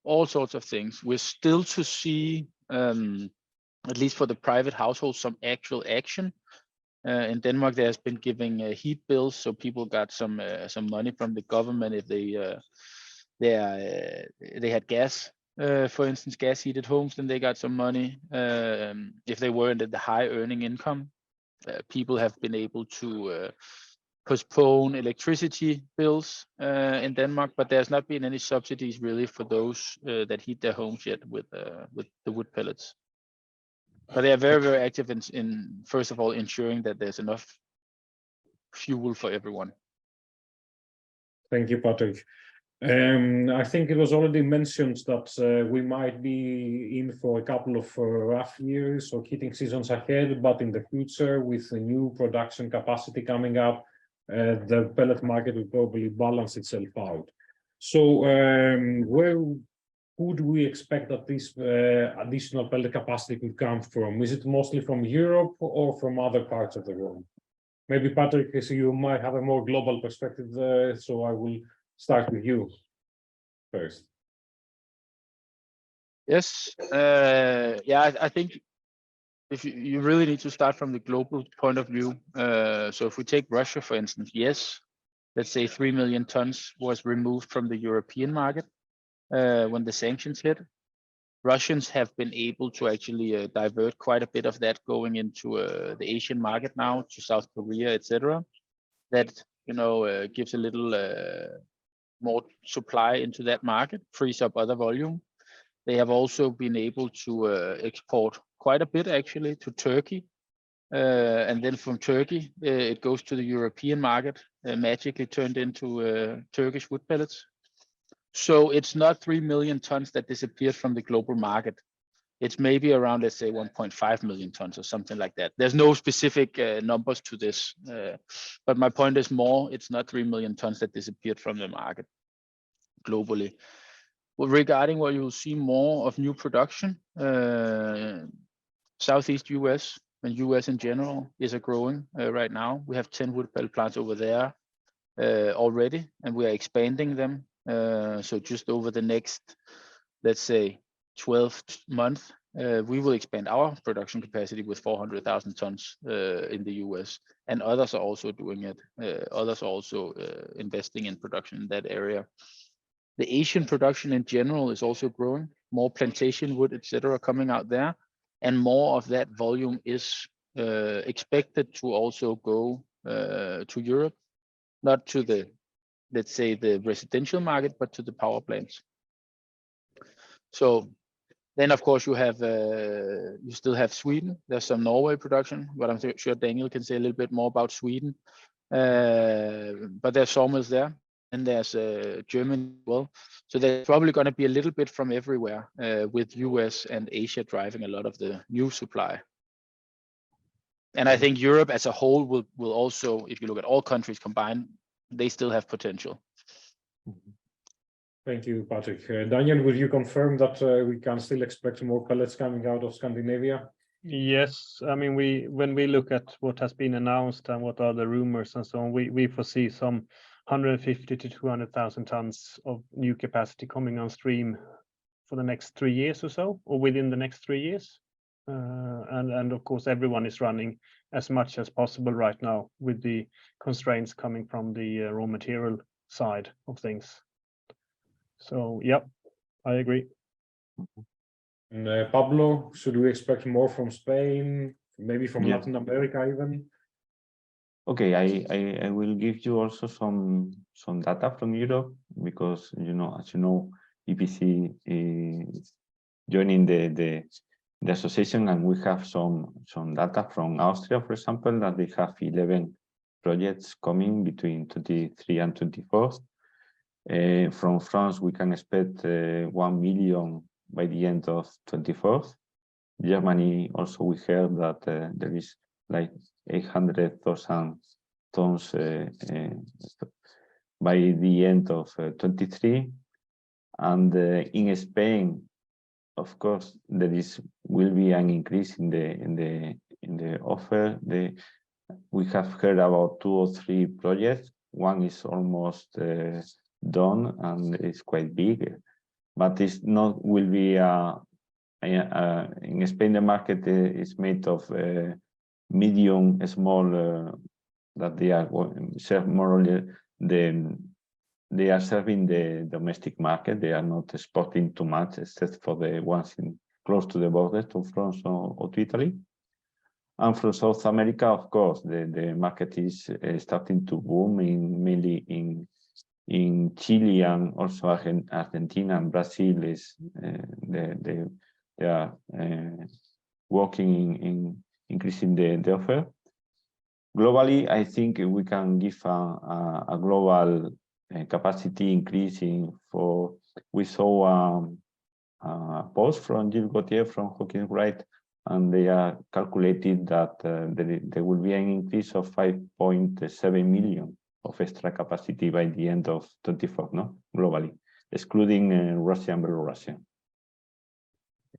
All sorts of things. We're still to see, at least for the private households, some actual action. In Denmark, there has been giving heat bills, so people got some money from the government if they had gas. For instance, gas heated homes, then they got some money. If they were in the high earning income, people have been able to postpone electricity bills in Denmark, but there's not been any subsidies really for those that heat their homes yet with the wood pellets. But they are very, very active in first of all ensuring that there's enough fuel for everyone. thank you, Patrick. I think it was already mentioned that we might be in for a couple of rough years or heating seasons ahead, but in the future, with the new production capacity coming up, the pellet market will probably balance itself out. So where would we expect that this additional pellet capacity could come from? Is it mostly from Europe or from other parts of the world? Maybe Patrick, so you might have a more global perspective there, so I will start with you first. Yes, yeah, I think if you really need to start from the global point of view. So if we take Russia, for instance, yes, let's say 3 million tons was removed from the European market when the sanctions hit. Russians have been able to actually divert quite a bit of that going into the Asian market now, to South Korea, etc. That, you know, gives a little more supply into that market, frees up other volume. They have also been able to export quite a bit actually to Turkey. And then from Turkey, it goes to the European market, magically turned into Turkish wood pellets. So it's not 3 million tons that disappeared from the global market. It's maybe around, let's say, 1.5 million tons or something like that. There's no specific numbers to this, but my point is more, it's not 3 million tons that disappeared from the market globally. Well, regarding what you will see more of new production, Southeast US and US in general is growing right now. We have 10 wood pellet plants over there already, and we are expanding them. So just over the next, let's say, 12 months, we will expand our production capacity with 400,000 tons in the US, and others are also doing it. Others are also investing in production in that area. The Asian production in general is also growing, more plantation wood, etc., coming out there, and more of that volume is expected to also go to Europe, not to the, let's say, the residential market, but to the power plants. So then, of course, you have you still have Sweden. There's some Norway production, but I'm sure Daniel can say a little bit more about Sweden. But there's sawmills there, and there's Germany as well. So there's probably going to be a little bit from everywhere, with US and Asia driving a lot of the new supply. And I think Europe as a whole will also, if you look at all countries combined, they still have potential. Thank you, Patrick. Daniel, will you confirm that we can still expect more pellets coming out of Scandinavia? Yes, I mean, when we look at what has been announced and what are the rumors and so on, we foresee some 150 to 200,000 tons of new capacity coming on stream for the next 3 years or so, or within the next 3 years. And of course, everyone is running as much as possible right now with the constraints coming from the raw material side of things. So, yep, I agree. And Pablo, should we expect more from Spain, maybe from Latin America even? Okay, I will give you also some data from Europe, because, you know, as you know, EPC is joining the association, and we have some data from Austria, for example, that they have 11 projects coming between 23 and 24. From France, we can expect 1 million by the end of 24. Germany, also we heard that there is like 800,000 tons by the end of 23. And in Spain, of course, will be an increase in the offer. We have heard about 2 or 3 projects. One is almost done and it's quite big, but it's not will be in Spain. The market is made of medium, small, that they are serve more or less they are serving the domestic market. They are not exporting too much, except for the ones close to the border to France or to Italy. And from South America, of course, the market is starting to boom, mainly in Chile, and also Argentina and Brazil is they are working in increasing the offer. Globally, I think we can give a global capacity increasing for. We saw a post from Gilles Gauthier from Hawkins Wright, and they are calculated that there will be an increase of 5.7 million of extra capacity by the end of 24, no, globally, excluding Russia and Belarus.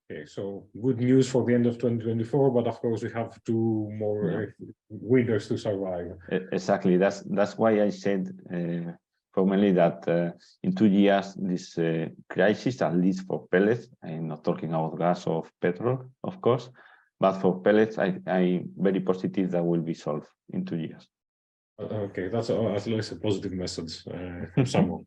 Okay, so good news for the end of 2024, but of course we have 2 more winters to survive. Exactly. That's why I said formally that in 2 years this crisis, at least for pellets, I'm not talking about gas or petrol, of course, but for pellets, I'm very positive that will be solved in 2 years. Okay, that's at least a positive message from someone.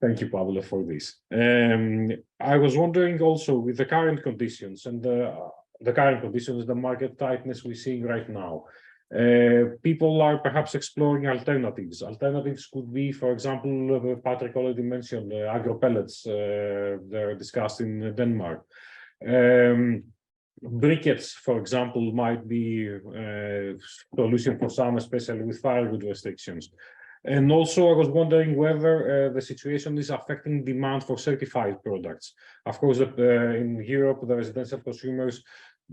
Thank you, Pablo, for this. I was wondering also with the current conditions and the current conditions, the market tightness we're seeing right now. People are perhaps exploring alternatives. Alternatives could be, for example, Patrick already mentioned agro pellets. They're discussed in Denmark. Briquettes, for example, might be a solution for some, especially with firewood restrictions. And also, I was wondering whether the situation is affecting demand for certified products. Of course, in Europe, the residential consumers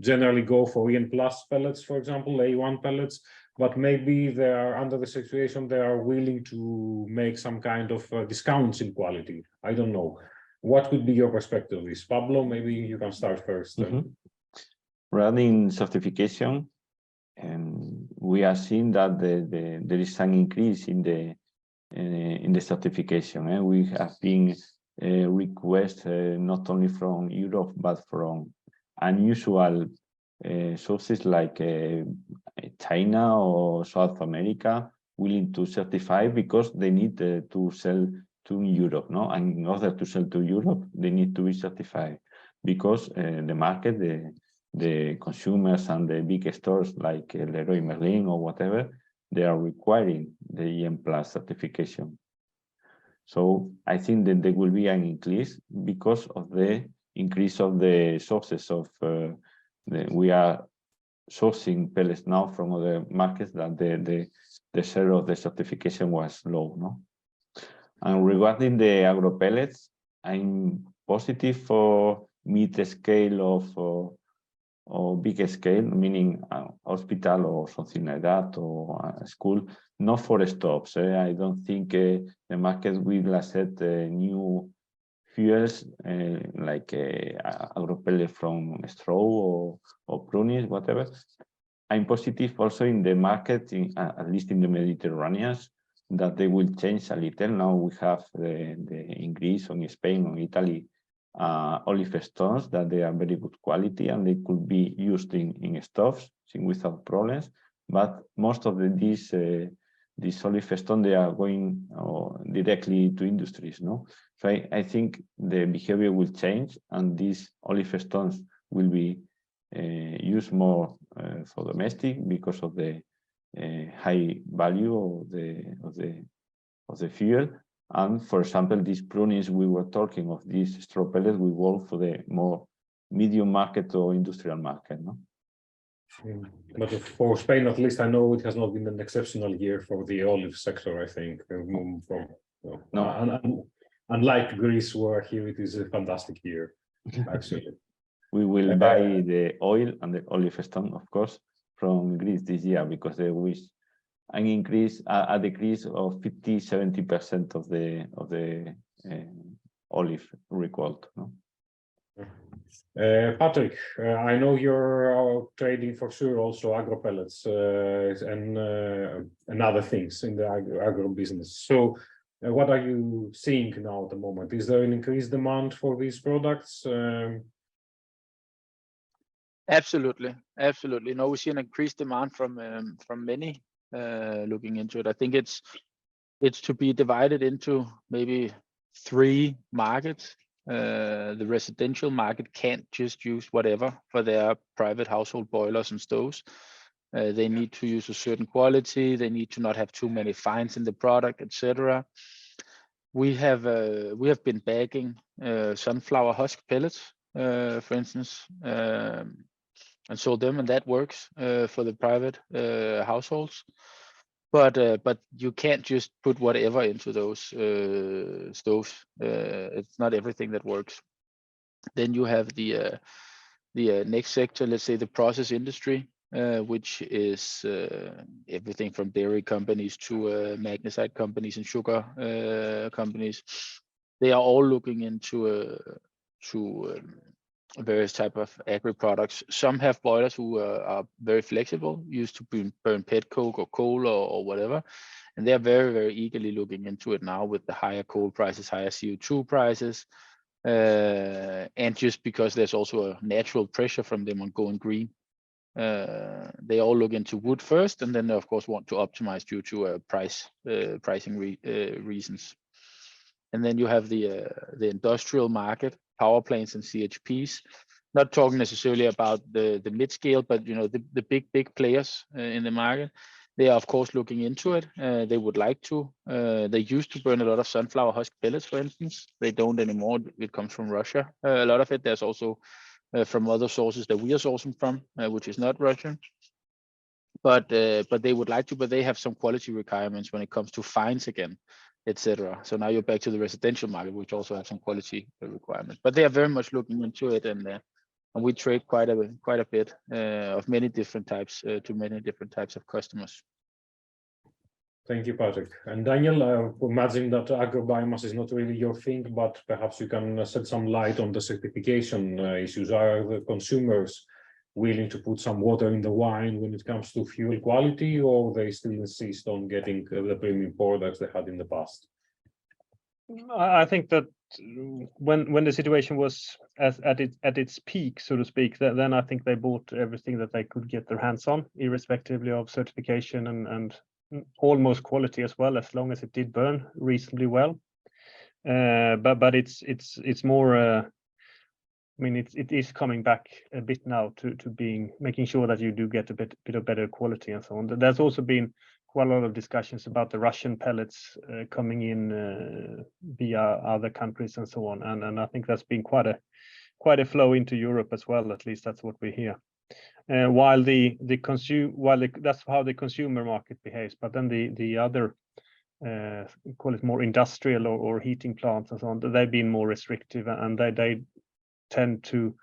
generally go for EN+ pellets, for example, A1 pellets, but maybe they are under the situation they are willing to make some kind of discounts in quality. I don't know. What could be your perspective of this? Pablo, maybe you can start first. Regarding certification, we are seeing that there is an increase in the certification. We have been requests not only from Europe but from unusual sources like China or South America willing to certify because they need to sell to Europe, no? And in order to sell to Europe, they need to be certified because the market, the consumers and the big stores like Leroy Merlin or whatever, they are requiring the EN+ certification. So I think that there will be an increase because of the increase of the sources of we are sourcing pellets now from other markets that the share of the certification was low, no? And regarding the agro pellets, I'm positive for mid-scale or big scale, meaning a hospital or something like that, or a school, not for stops. I don't think the market will accept new fuels like agro pellet from straw or prunings, whatever. I'm positive also in the market, at least in the Mediterranean, that they will change a little. Now we have in Greece, on Spain, on Italy, olive stones that they are very good quality and they could be used in stoves without problems. But most of these olive stones, they are going directly to industries, no? So I think the behavior will change and these olive stones will be used more for domestic because of the high value of the fuel. And for example, these prunings we were talking of, these straw pellets, we work for the more medium market or industrial market, no? But for Spain, at least I know it has not been an exceptional year for the olive sector, I think. Unlike Greece, where here it is a fantastic year, actually. We will buy the oil and the olive stone, of course, from Greece this year because there was an increase, a decrease of 50–70% of the olive required. No? Patrick, I know you're trading for sure also agro pellets and other things in the agro business. So, what are you seeing now at the moment? Is there an increased demand for these products? Absolutely. No, we see an increased demand from many looking into it. I think it's to be divided into maybe 3 markets. The residential market can't just use whatever for their private household boilers and stoves. They need to use a certain quality. They need to not have too many fines in the product, etc. We have been bagging sunflower husk pellets, for instance, and sold them, and that works for the private households. But you can't just put whatever into those stoves. It's not everything that works. Then you have the next sector, let's say the process industry, which is everything from dairy companies to magnesite companies and sugar companies. They are all looking into various type of agri products. Some have boilers who are very flexible, used to burn pet coke or coal or whatever, and they are very, very eagerly looking into it now with the higher coal prices, higher CO2 prices, and just because there's also a natural pressure from them on going green. They all look into wood first, and then they of course want to optimize due to pricing reasons. And then you have the industrial market, power plants and CHPs. Not talking necessarily about the mid-scale, but you know the big players in the market. They are of course looking into it. They would like to. They used to burn a lot of sunflower husk pellets, for instance. They don't anymore. It comes from Russia. A lot of it. There's also from other sources that we are sourcing from, which is not Russian. But they would like to. But they have some quality requirements when it comes to fines again, etc. So now you're back to the residential market, which also has some quality requirements. But they are very much looking into it, and we trade quite a bit of many different types to many different types of customers. Thank you, Patrick. And Daniel, I imagine that agro-biomass is not really your thing, but perhaps you can shed some light on the certification issues. Are the consumers willing to put some water in the wine when it comes to fuel quality, or they still insist on getting the premium products they had in the past? I think that when the situation was at its peak, so to speak, then I think they bought everything that they could get their hands on, irrespectively of certification and almost quality as well, as long as it did burn reasonably well. But it's more. I mean, it is coming back a bit now to making sure that you do get a bit of better quality and so on. There's also been quite a lot of discussions about the Russian pellets coming in via other countries and so on, and I think that's been quite a flow into Europe as well. At least that's what we hear. While that's how the consumer market behaves, but then the other call it more industrial or heating plants and so on, they've been more restrictive, and they tend to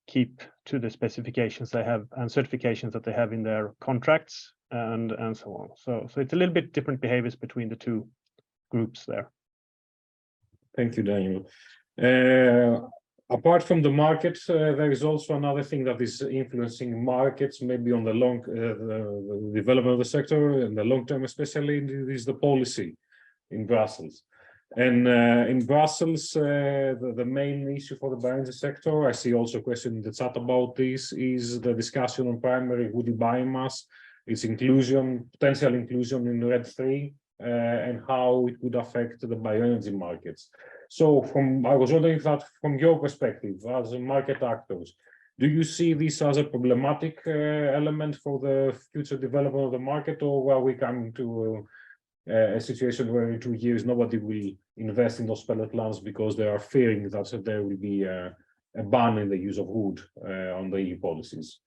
keep to the specifications they have and certifications that they have in their contracts and so on. So it's a little bit different behaviors between the two groups there. Thank you, Daniel. Apart from the market, there is also another thing that is influencing markets, maybe on the the development of the sector in the long term, especially is the policy in Brussels. And in Brussels, the main issue for the bioenergy sector, I see also a question in the chat about this, is the discussion on primary woody biomass, its inclusion, potential inclusion in RED 3, and how it would affect the bioenergy markets. So I was wondering if that, from your perspective, as market actors, do you see this as a problematic element for the future development of the market, or are we coming to a situation where in 2 years nobody will invest in those pellet plants because they are fearing that there will be a ban in the use of wood on the EU policies?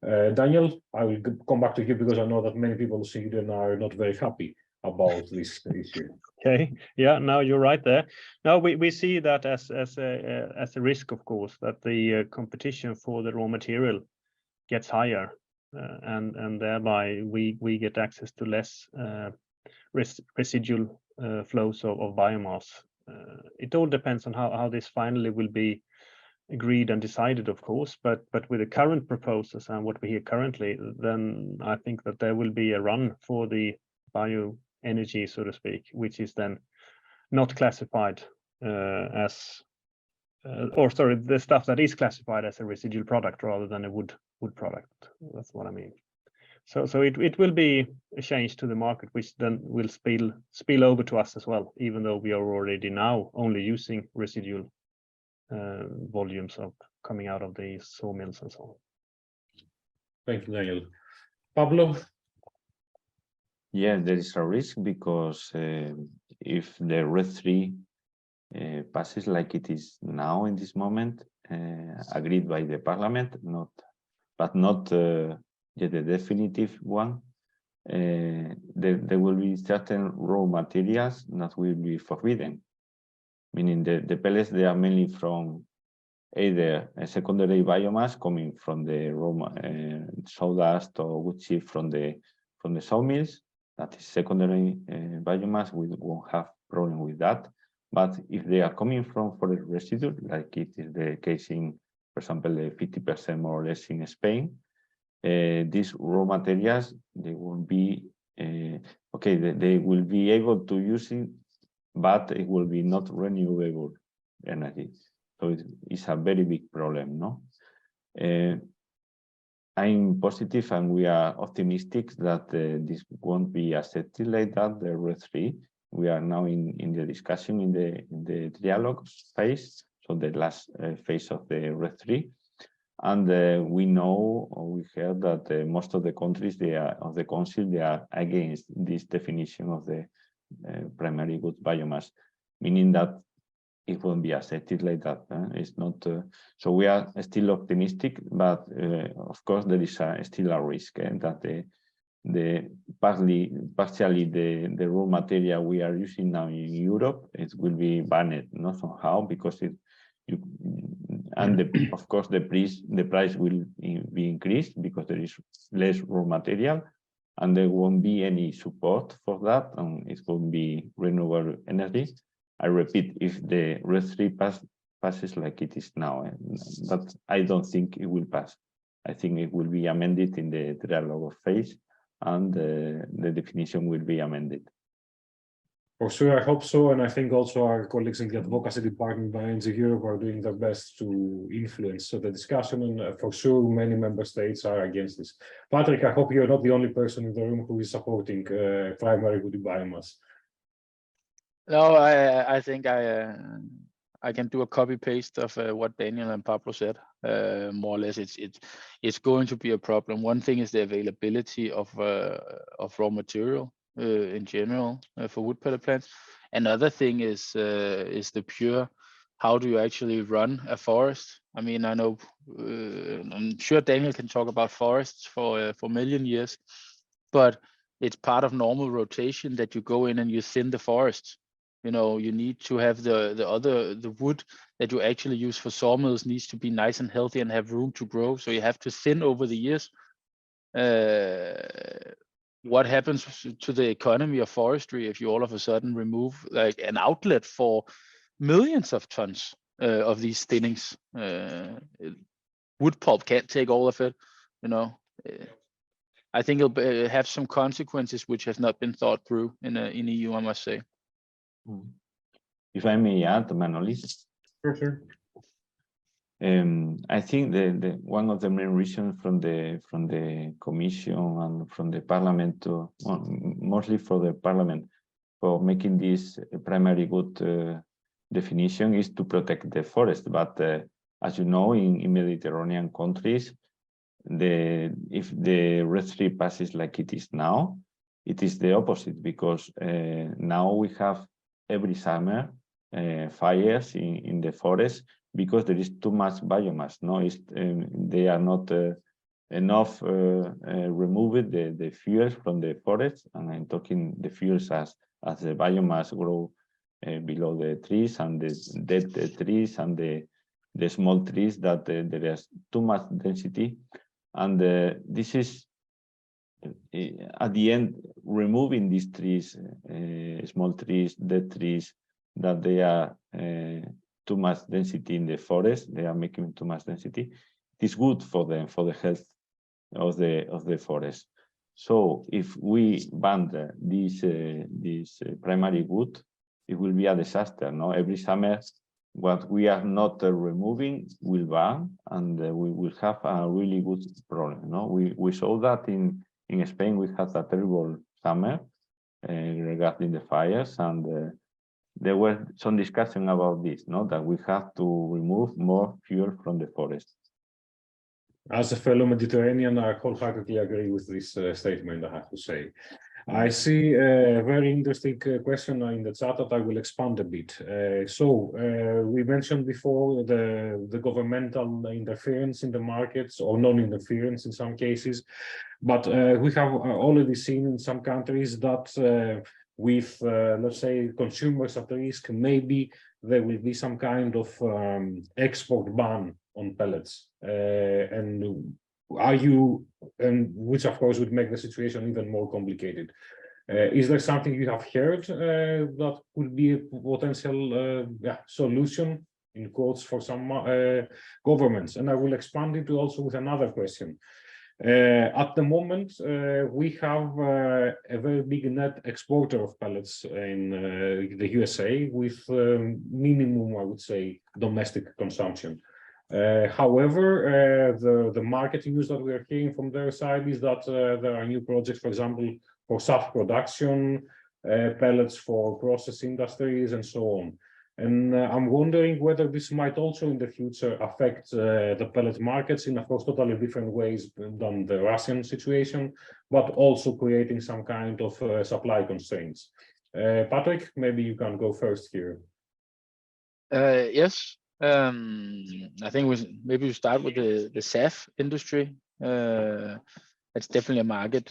Daniel, I will come back to you because I know that many people in Sweden are not very happy about this issue. Okay, yeah, now you're right there. Now we see that as a risk, of course, that the competition for the raw material gets higher, and thereby we get access to less residual flows of biomass. It all depends on how this finally will be agreed and decided, of course, but with the current proposals and what we hear currently, then I think that there will be a run for the bioenergy, so to speak, which is then not classified as the stuff that is classified as a residual product rather than a wood product. That's what I mean. So it will be a change to the market, which then will spill over to us as well, even though we are already now only using residual volumes of coming out of the sawmills and so on. Thank you, Daniel. Pablo? Yeah, there is a risk because if the RED 3 passes like it is now in this moment, agreed by the parliament, but not yet the definitive one, there will be certain raw materials that will be forbidden. Meaning the pellets, they are mainly from either a secondary biomass coming from the raw sawdust or wood chip from the sawmills. That is secondary biomass. We won't have problem with that. But if they are coming from forest residue, like it is the case in, for example, 50% more or less in Spain, these raw materials, they will be okay. They will be able to use it, but it will be not renewable energy. So it's a very big problem, no? I'm positive and we are optimistic that this won't be accepted like that, the RED 3. We are now in the discussion in the dialogue phase, so the last phase of the RED 3. And we know, or we heard that most of the countries of the Council, they are against this definition of the primary good biomass, meaning that it won't be accepted like that. It's not. So we are still optimistic, but of course there is still a risk that partially the raw material we are using now in Europe, it will be banned, not somehow, because of course the price will be increased because there is less raw material, and there won't be any support for that, and it won't be renewable energy. I repeat, if the RED 3 passes like it is now, but I don't think it will pass. I think it will be amended in the dialogue phase, and the definition will be amended. For sure, I hope so, and I think also our colleagues in the advocacy department by Bioenergy Europe are doing their best to influence the discussion, and for sure many member states are against this. Patrick, I hope you're not the only person in the room who is supporting primary wood biomass. No, I think I can do a copy paste of what Daniel and Pablo said. More or less, it's going to be a problem. One thing is the availability of raw material in general for wood pellet plants. Another thing is the pure. How do you actually run a forest? I mean, I know I'm sure Daniel can talk about forests for a million years, but it's part of normal rotation that you go in and you thin the forest. You know, you need to have the wood that you actually use for sawmills needs to be nice and healthy and have room to grow. So you have to thin over the years. What happens to the economy of forestry if you all of a sudden remove like an outlet for millions of tons of these thinnings? Wood pulp can't take all of it, you know. I think it'll have some consequences which has not been thought through in EU, I must say. If I may add, Manoli. Sure. I think the one of the main reasons from the Commission and from the Parliament, mostly for the Parliament, for making this primary good definition is to protect the forest. But as you know, in Mediterranean countries, if the RED 3 passes like it is now, it is the opposite, because now we have every summer fires in the forest because there is too much biomass. No, they are not enough removed the fuels from the forest, and I'm talking the fuels as the biomass grow below the trees and the dead trees and the small trees, that there is too much density, and this is at the end removing these trees, small trees, dead trees, that they are too much density in the forest. They are making too much density. It is good for them, for the health of the forest. So if we ban this primary wood, it will be a disaster. No, every summer, what we are not removing will ban, and we will have a really good problem. No, we saw that in Spain. We had a terrible summer regarding the fires, and there was some discussion about this, no, that we have to remove more fuel from the forest. As a fellow Mediterranean, I wholeheartedly agree with this statement, I have to say. I see a very interesting question in the chat that I will expand a bit. We mentioned before the governmental interference in the markets, or non-interference in some cases, but we have already seen in some countries that with, let's say, consumers at risk, maybe there will be some kind of export ban on pellets. Which of course would make the situation even more complicated. Is there something you have heard that could be a potential solution, in quotes, for some governments? And I will expand it also with another question. At the moment, we have a very big net exporter of pellets in the USA with minimum, I would say, domestic consumption. However, the market news that we are hearing from their side is that there are new projects, for example, for SAF production, pellets for process industries, and so on. And I'm wondering whether this might also in the future affect the pellet markets in, of course, totally different ways than the Russian situation, but also creating some kind of supply constraints. Patrick, maybe you can go first here. Yes. I think maybe we start with the SAF industry. It's definitely a market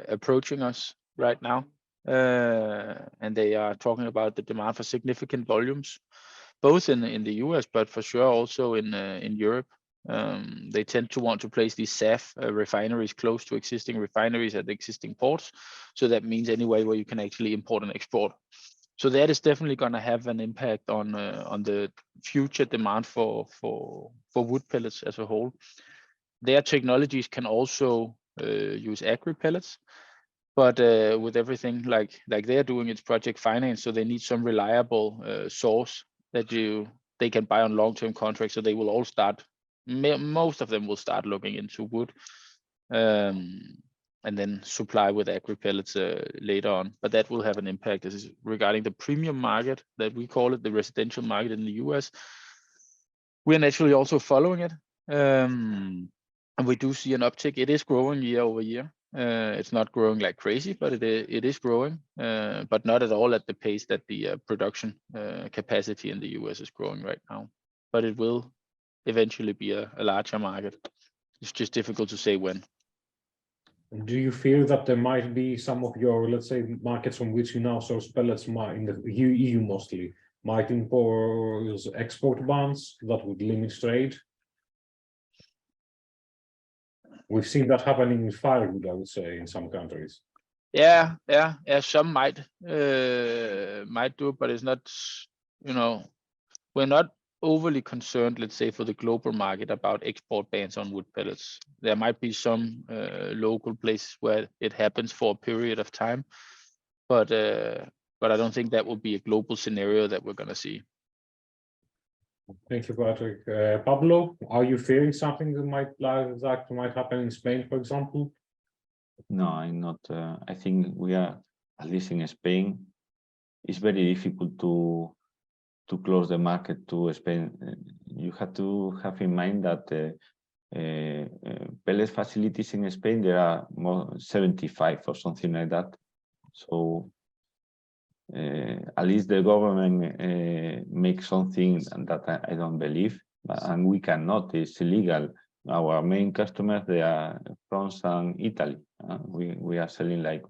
approaching us right now. And they are talking about the demand for significant volumes, both in the US, but for sure also in Europe. They tend to want to place these SAF refineries close to existing refineries at existing ports. So that means anyway where you can actually import and export. So that is definitely going to have an impact on the future demand for wood pellets as a whole. Their technologies can also use agri pellets. But with everything like they're doing, it's project finance, so they need some reliable source that they can buy on long-term contracts. So they will all start. Most of them will start looking into wood, and then supply with agri pellets later on. But that will have an impact. This is regarding the premium market that we call it, the residential market in the US. We're naturally also following it, and we do see an uptick. It is growing year over year. It's not growing like crazy, but it is growing, but not at all at the pace that the production capacity in the US is growing right now. But it will eventually be a larger market. It's just difficult to say when. Do you feel that there might be some of your, let's say, markets from which you now source pellets in the EU mostly, might impose export bans that would limit trade? We've seen that happening in firewood, I would say, in some countries. Yeah. Some might do it, but it's not. We're not overly concerned, let's say, for the global market about export bans on wood pellets. There might be some local places where it happens for a period of time, but I don't think that will be a global scenario that we're going to see. Thank you, Patrick. Pablo, are you fearing something that might happen in Spain, for example? No, I'm not. I think we are, at least in Spain, it's very difficult to close the market to Spain. You have to have in mind that pellet facilities in Spain, there are more 75 or something like that. So at least the government makes something that I don't believe, and we cannot. It's illegal. Our main customers, they are France and Italy. We are selling like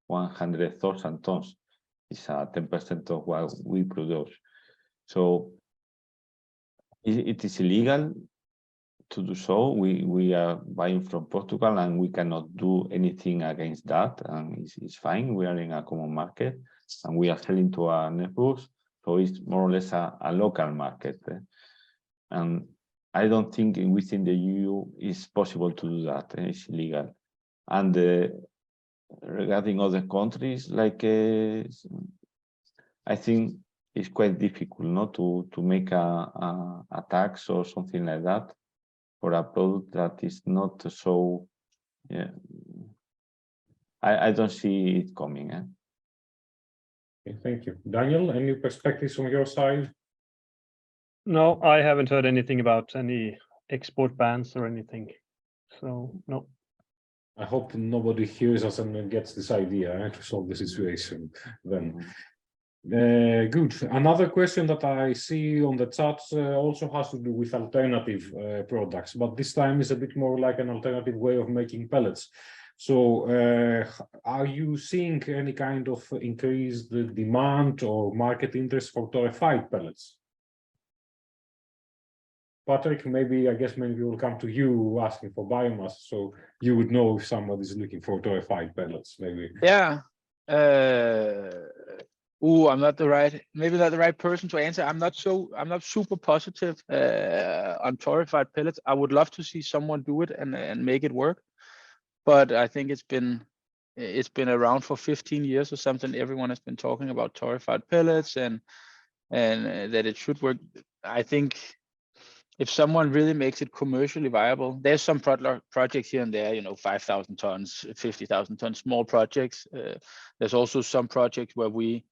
100,000 tons. It's 10% of what we produce. So it is illegal to do so. We are buying from Portugal, and we cannot do anything against that, and it's fine. We are in a common market, and we are selling to our neighbors, so it's more or less a local market. And I don't think within the EU it's possible to do that. It's illegal. And regarding other countries, like I think it's quite difficult not to make a tax or something like that for a product that is not so. Yeah, I don't see it coming. Okay, thank you. Daniel, any perspectives from your side? No, I haven't heard anything about any export bans or anything. So no. I hope nobody hears us and gets this idea to solve the situation then. Good. Another question that I see on the chat also has to do with alternative products, but this time is a bit more like an alternative way of making pellets. So are you seeing any kind of increased demand or market interest for torrefied pellets? Patrick, maybe we'll come to you asking for biomass, so you would know if somebody's looking for torrefied pellets, maybe. Yeah. I'm not maybe not the right person to answer. I'm not super positive on torrefied pellets. I would love to see someone do it and make it work, but I think it's been around for 15 years or something. Everyone has been talking about torrefied pellets and that it should work. I think if someone really makes it commercially viable, there's some projects here and there, you know, 5,000 tons, 50,000 tons, small projects. There's also some projects where we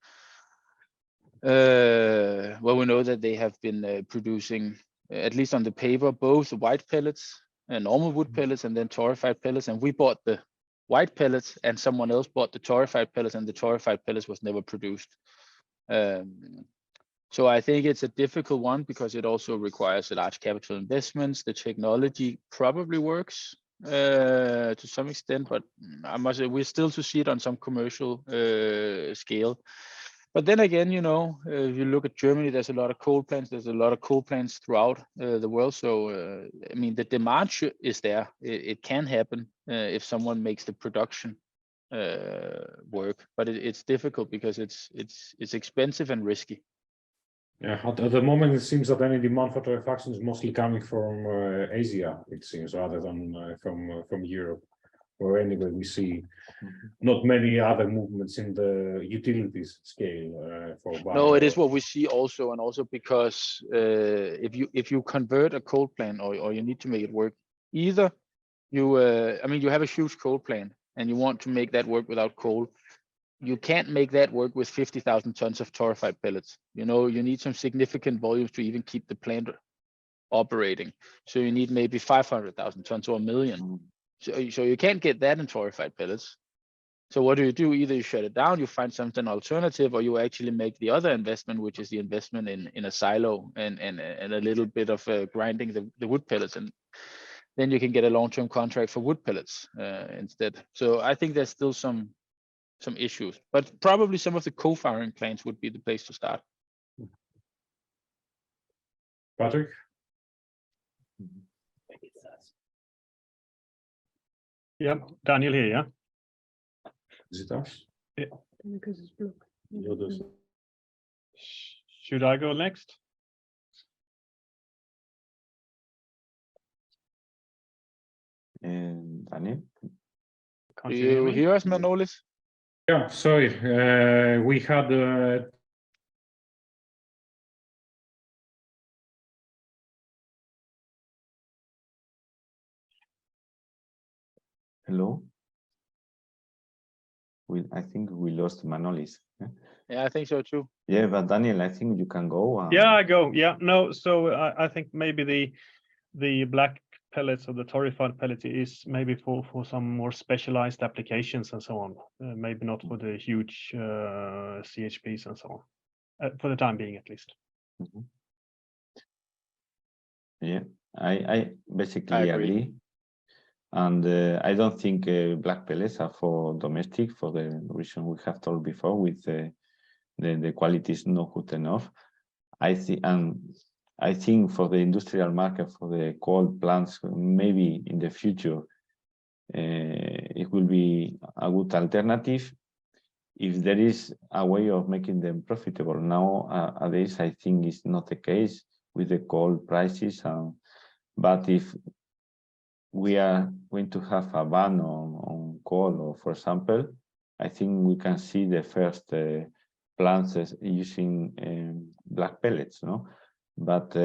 know that they have been producing, at least on the paper, both white pellets and normal wood pellets, and then torrefied pellets. And we bought the white pellets, and someone else bought the torrefied pellets, and the torrefied pellets was never produced. So I think it's a difficult one because it also requires a large capital investments. The technology probably works to some extent, but I must say we're still to see it on some commercial scale. But then again, you know, if you look at Germany, there's a lot of coal plants. There's a lot of coal plants throughout the world. So I mean, the demand is there. It can happen if someone makes the production work, but it's difficult because it's expensive and risky. Yeah, at the moment, it seems that any demand for torrefaction is mostly coming from Asia, it seems, rather than from Europe, or anyway, we see not many other movements in the utilities scale for bio. No, it is what we see also, and also because if you convert a coal plant or you need to make it work, either you, I mean, you have a huge coal plant and you want to make that work without coal. You can't make that work with 50,000 tons of torrefied pellets. You know, you need some significant volumes to even keep the plant operating. So you need maybe 500,000 tons or 1 million. So you can't get that in torrefied pellets. So what do? Either you shut it down, you find something alternative, or you actually make the other investment, which is the investment in a silo and a little bit of grinding the wood pellets, and then you can get a long-term contract for wood pellets instead. So I think there's still some issues, but probably some of the co-firing plants would be the place to start. Patrick? Yeah, Daniel here, yeah? Is it us? Yeah. Because it's blocked. Should I go next? Daniel? Do you hear us, Manolis? Yeah, sorry, we had Hello? I think we lost Manolis. Yeah, I think so too. Yeah, but Daniel, I think you can go. Yeah, I go. Yeah, no. So I think maybe the black pellets or the torrefied pellet is maybe for some more specialized applications and so on. Maybe not for the huge CHPs and so on. For the time being, at least. Mm-hmm. Yeah, I basically agree. And I don't think black pellets are for domestic for the reason we have told before, with the quality is not good enough. I think for the industrial market, for the coal plants, maybe in the future, it will be a good alternative if there is a way of making them profitable. Nowadays, I think it's not the case with the coal prices. But if we are going to have a ban on coal, or for example, I think we can see the first plants using black pellets, no? But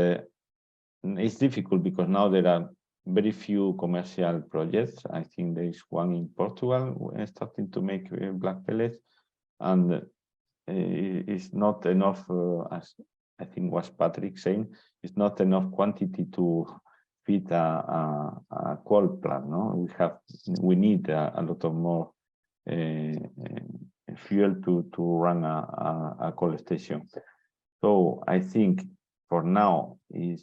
it's difficult because now there are very few commercial projects. I think there is one in Portugal starting to make black pellets, and it's not enough, as I think was Patrick saying, it's not enough quantity to feed a coal plant. No, we need a lot of more fuel to run a coal station. So I think for now it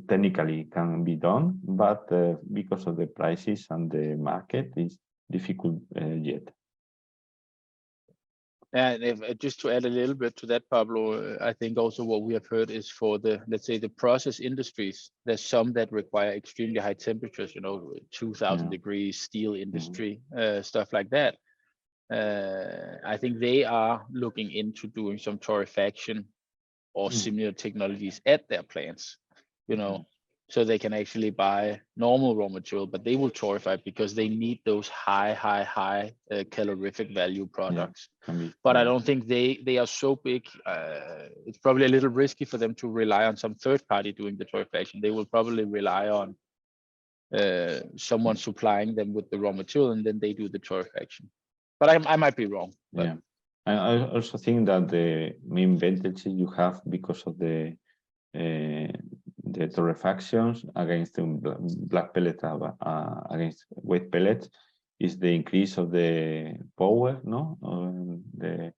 technically can be done, but because of the prices and the market, it's difficult yet. And if, just to add a little bit to that, Pablo, I think also what we have heard is for the, let's say, the process industries, there's some that require extremely high temperatures, 2000 degrees, steel industry, stuff like that. I think they are looking into doing some torrefaction or similar technologies at their plants, so they can actually buy normal raw material, but they will torrefy because they need those high calorific value products. But I don't think they are so big. It's probably a little risky for them to rely on some third party doing the torrefaction. They will probably rely on someone supplying them with the raw material, and then they do the torrefaction. But I might be wrong. But. Yeah, I also think that the main advantage you have because of the torrefactions against the black pellet against wet pellet is the increase of the power, no, the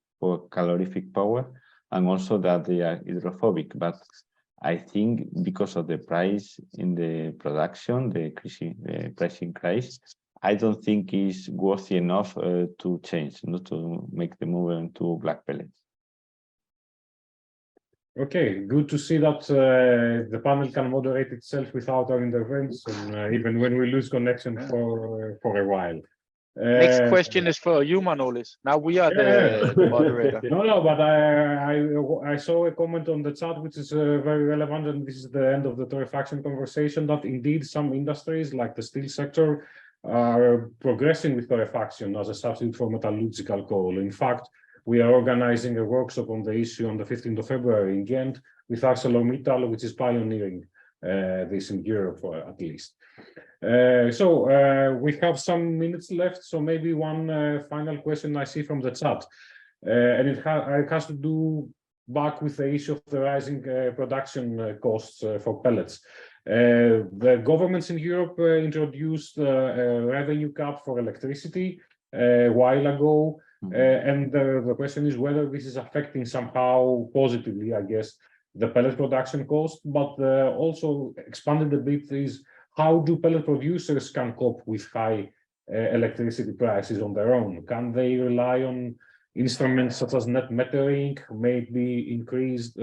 calorific power, and also that they are hydrophobic. But I think because of the price in the production, the price increase, I don't think it's worthy enough to change, not to make the movement to black pellets. Okay, good to see that the panel can moderate itself without our intervention, even when we lose connection for a while. Next question is for you, Manolis. Now we are the moderator. No, but I saw a comment on the chat which is very relevant, and this is the end of the torrefaction conversation, that indeed some industries like the steel sector are progressing with torrefaction as a substitute for metallurgical coal. In fact, we are organizing a workshop on the issue on the 15th of February in Ghent with ArcelorMittal, which is pioneering this in Europe, at least. So we have some minutes left, so maybe one final question I see from the chat, and it has to do back with the issue of the rising production costs for pellets. The governments in Europe introduced a revenue cap for electricity a while ago. And the question is whether this is affecting somehow positively, I guess, the pellet production cost, but also expanded a bit is how do pellet producers can cope with high electricity prices on their own? Can they rely on instruments such as net metering, maybe increased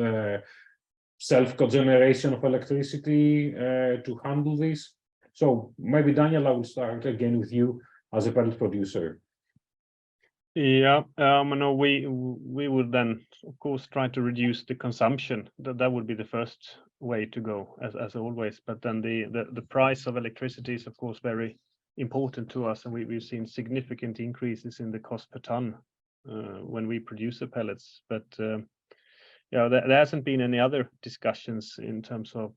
self-cogeneration of electricity to handle this? So maybe Daniel, I will start again with you as a pellet producer. Yeah, no, we would then, of course, try to reduce the consumption. That would be the first way to go, as always. But then the price of electricity is, of course, very important to us, and we've seen significant increases in the cost per ton when we produce the pellets. But yeah, there hasn't been any other discussions in terms of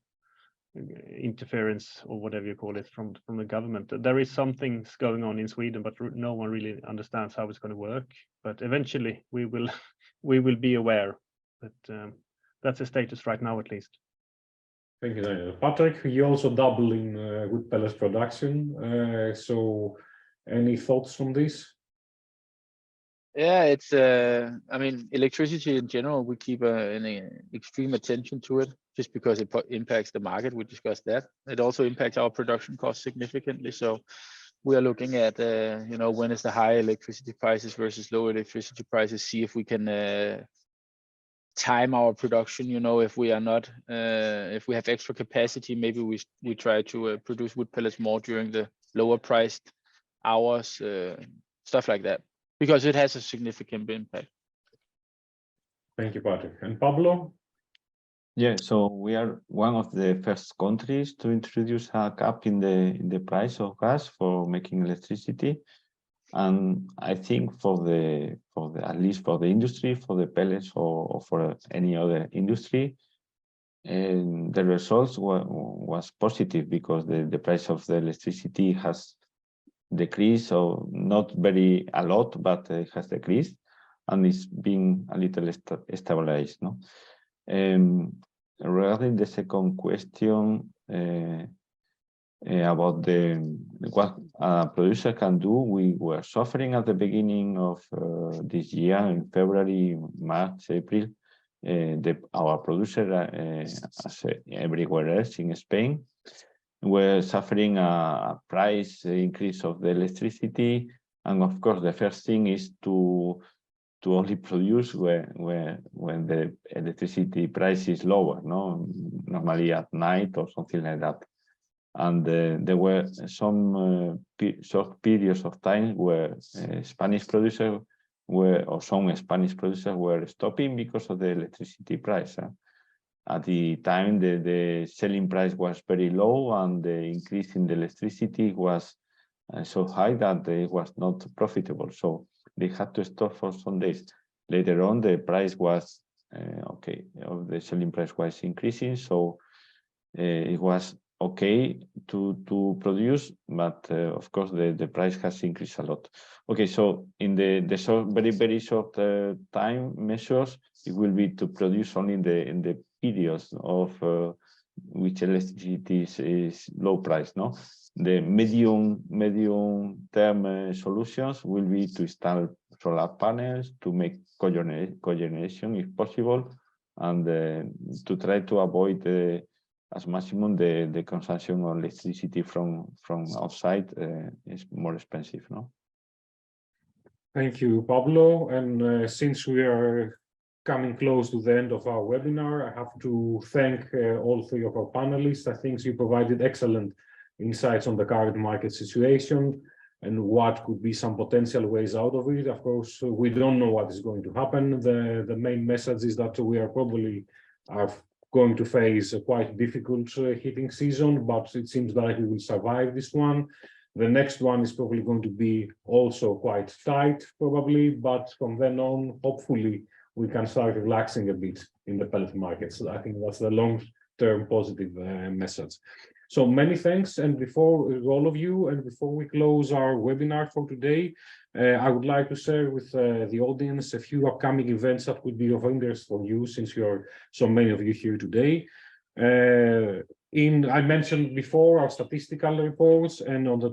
interference or whatever you call it from the government. There is some things going on in Sweden, but no one really understands how it's going to work. But eventually we will be aware. But that's the status right now, at least. Thank you, Daniel. Patrick, you also double in wood pellets production. So any thoughts on this? Yeah, it's I mean, electricity in general, we keep an extreme attention to it just because it impacts the market. We discussed that. It also impacts our production costs significantly. So we are looking at, you know, when is the high electricity prices versus low electricity prices, see if we can time our production. You know, if we are not, if we have extra capacity, maybe we try to produce wood pellets more during the lower priced hours, stuff like that, because it has a significant impact. Thank you, Patrick. And Pablo? Yeah, so we are one of the first countries to introduce a cap in the price of gas for making electricity, and I think for the at least for the industry, for the pellets or for any other industry, and the results was positive because the price of the electricity has decreased, so not very a lot, but it has decreased, and it's been a little stabilized, no? Regarding the second question about what a producer can do, we were suffering at the beginning of this year, in February, March, April. Our producer, as everywhere else in Spain, were suffering a price increase of the electricity, and of course the first thing is to only produce when the electricity price is lower, no, normally at night or something like that. And there were some short periods of time where Spanish producers were, or some Spanish producers were stopping because of the electricity price. at the time the selling price was very low and the increase in the electricity was so high that it was not profitable. So they had to stop for some days. Later on, the price was okay, the selling price was increasing, so it was okay to produce, but of course the price has increased a lot. Okay, so in the short, very short time measures, it will be to produce only in the periods of which electricity is low price. No, the medium term solutions will be to install solar panels, to make cogeneration if possible, and to try to avoid as maximum the consumption of electricity from outside is more expensive, no? Thank you, Pablo. And since we are coming close to the end of our webinar, I have to thank all three of our panelists. I think you provided excellent insights on the current market situation and what could be some potential ways out of it. Of course, we don't know what is going to happen. The main message is that we are probably going to face a quite difficult heating season, but it seems like we will survive this one. The next one is probably going to be also quite tight, probably, but from then on, hopefully, we can start relaxing a bit in the pellet markets. So I think that's the long-term positive message. So many thanks, and before all of you, and before we close our webinar for today, I would like to share with the audience a few upcoming events that could be of interest for you, since you're so many of you here today. I mentioned before our statistical reports, and on the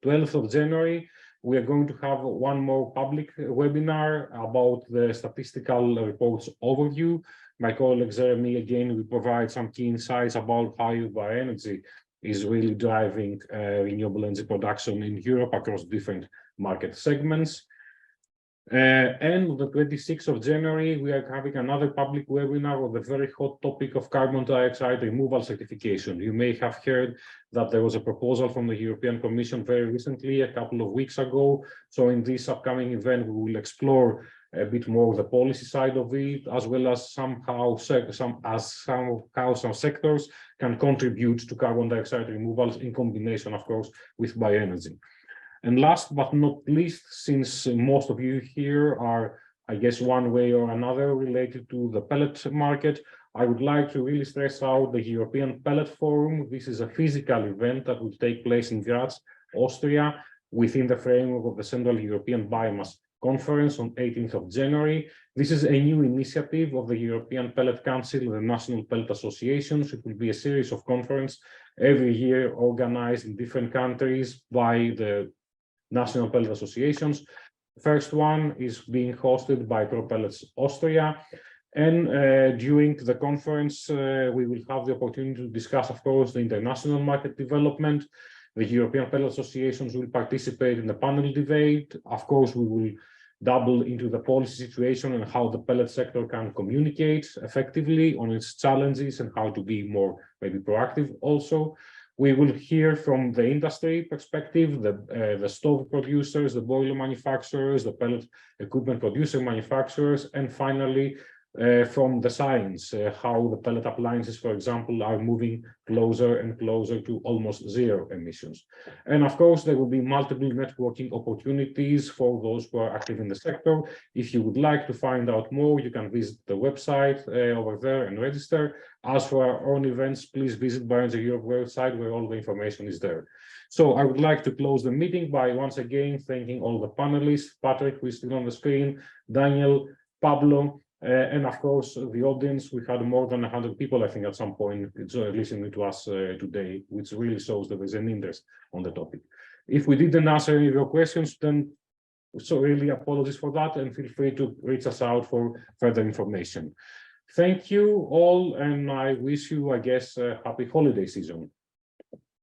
12th of January, we are going to have one more public webinar about the statistical reports overview. My colleague Jérémie again will provide some key insights about how bioenergy is really driving renewable energy production in Europe across different market segments. And on the 26th of January, we are having another public webinar on the very hot topic of carbon dioxide removal certification. You may have heard that there was a proposal from the European Commission very recently, a couple of weeks ago. So in this upcoming event, we will explore a bit more the policy side of it, as well as how some sectors can contribute to carbon dioxide removals in combination, of course, with bioenergy. And last but not least, since most of you here are, I guess, one way or another related to the pellet market, I would like to really stress out the European Pellet Forum. This is a physical event that will take place in Graz, Austria, within the framework of the Central European Biomass Conference on 18th of January. This is a new initiative of the European Pellet Council and the National Pellet Associations. It will be a series of conferences every year organized in different countries by the National Pellet Associations. First one is being hosted by ProPellets Austria. And during the conference, we will have the opportunity to discuss, of course, the international market development. The European Pellet Associations will participate in the panel debate. Of course, we will double into the policy situation and how the pellet sector can communicate effectively on its challenges and how to be more maybe proactive also. We will hear from the industry perspective, the stove producers, the boiler manufacturers, the pellet equipment producer manufacturers, and finally, from the science, how the pellet appliances, for example, are moving closer and closer to almost zero emissions. And of course, there will be multiple networking opportunities for those who are active in the sector. If you would like to find out more, you can visit the website over there and register. As for our own events, please visit Bioenergy Europe website where all the information is there. So I would like to close the meeting by once again thanking all the panelists, Patrick, who is still on the screen, Daniel, Pablo, and of course, the audience. We had more than 100 people, I think, at some point listening to us today, which really shows there is an interest on the topic. If we didn't answer any of your questions, then so really apologies for that, and feel free to reach us out for further information. Thank you all, and I wish you, I guess, a happy holiday season.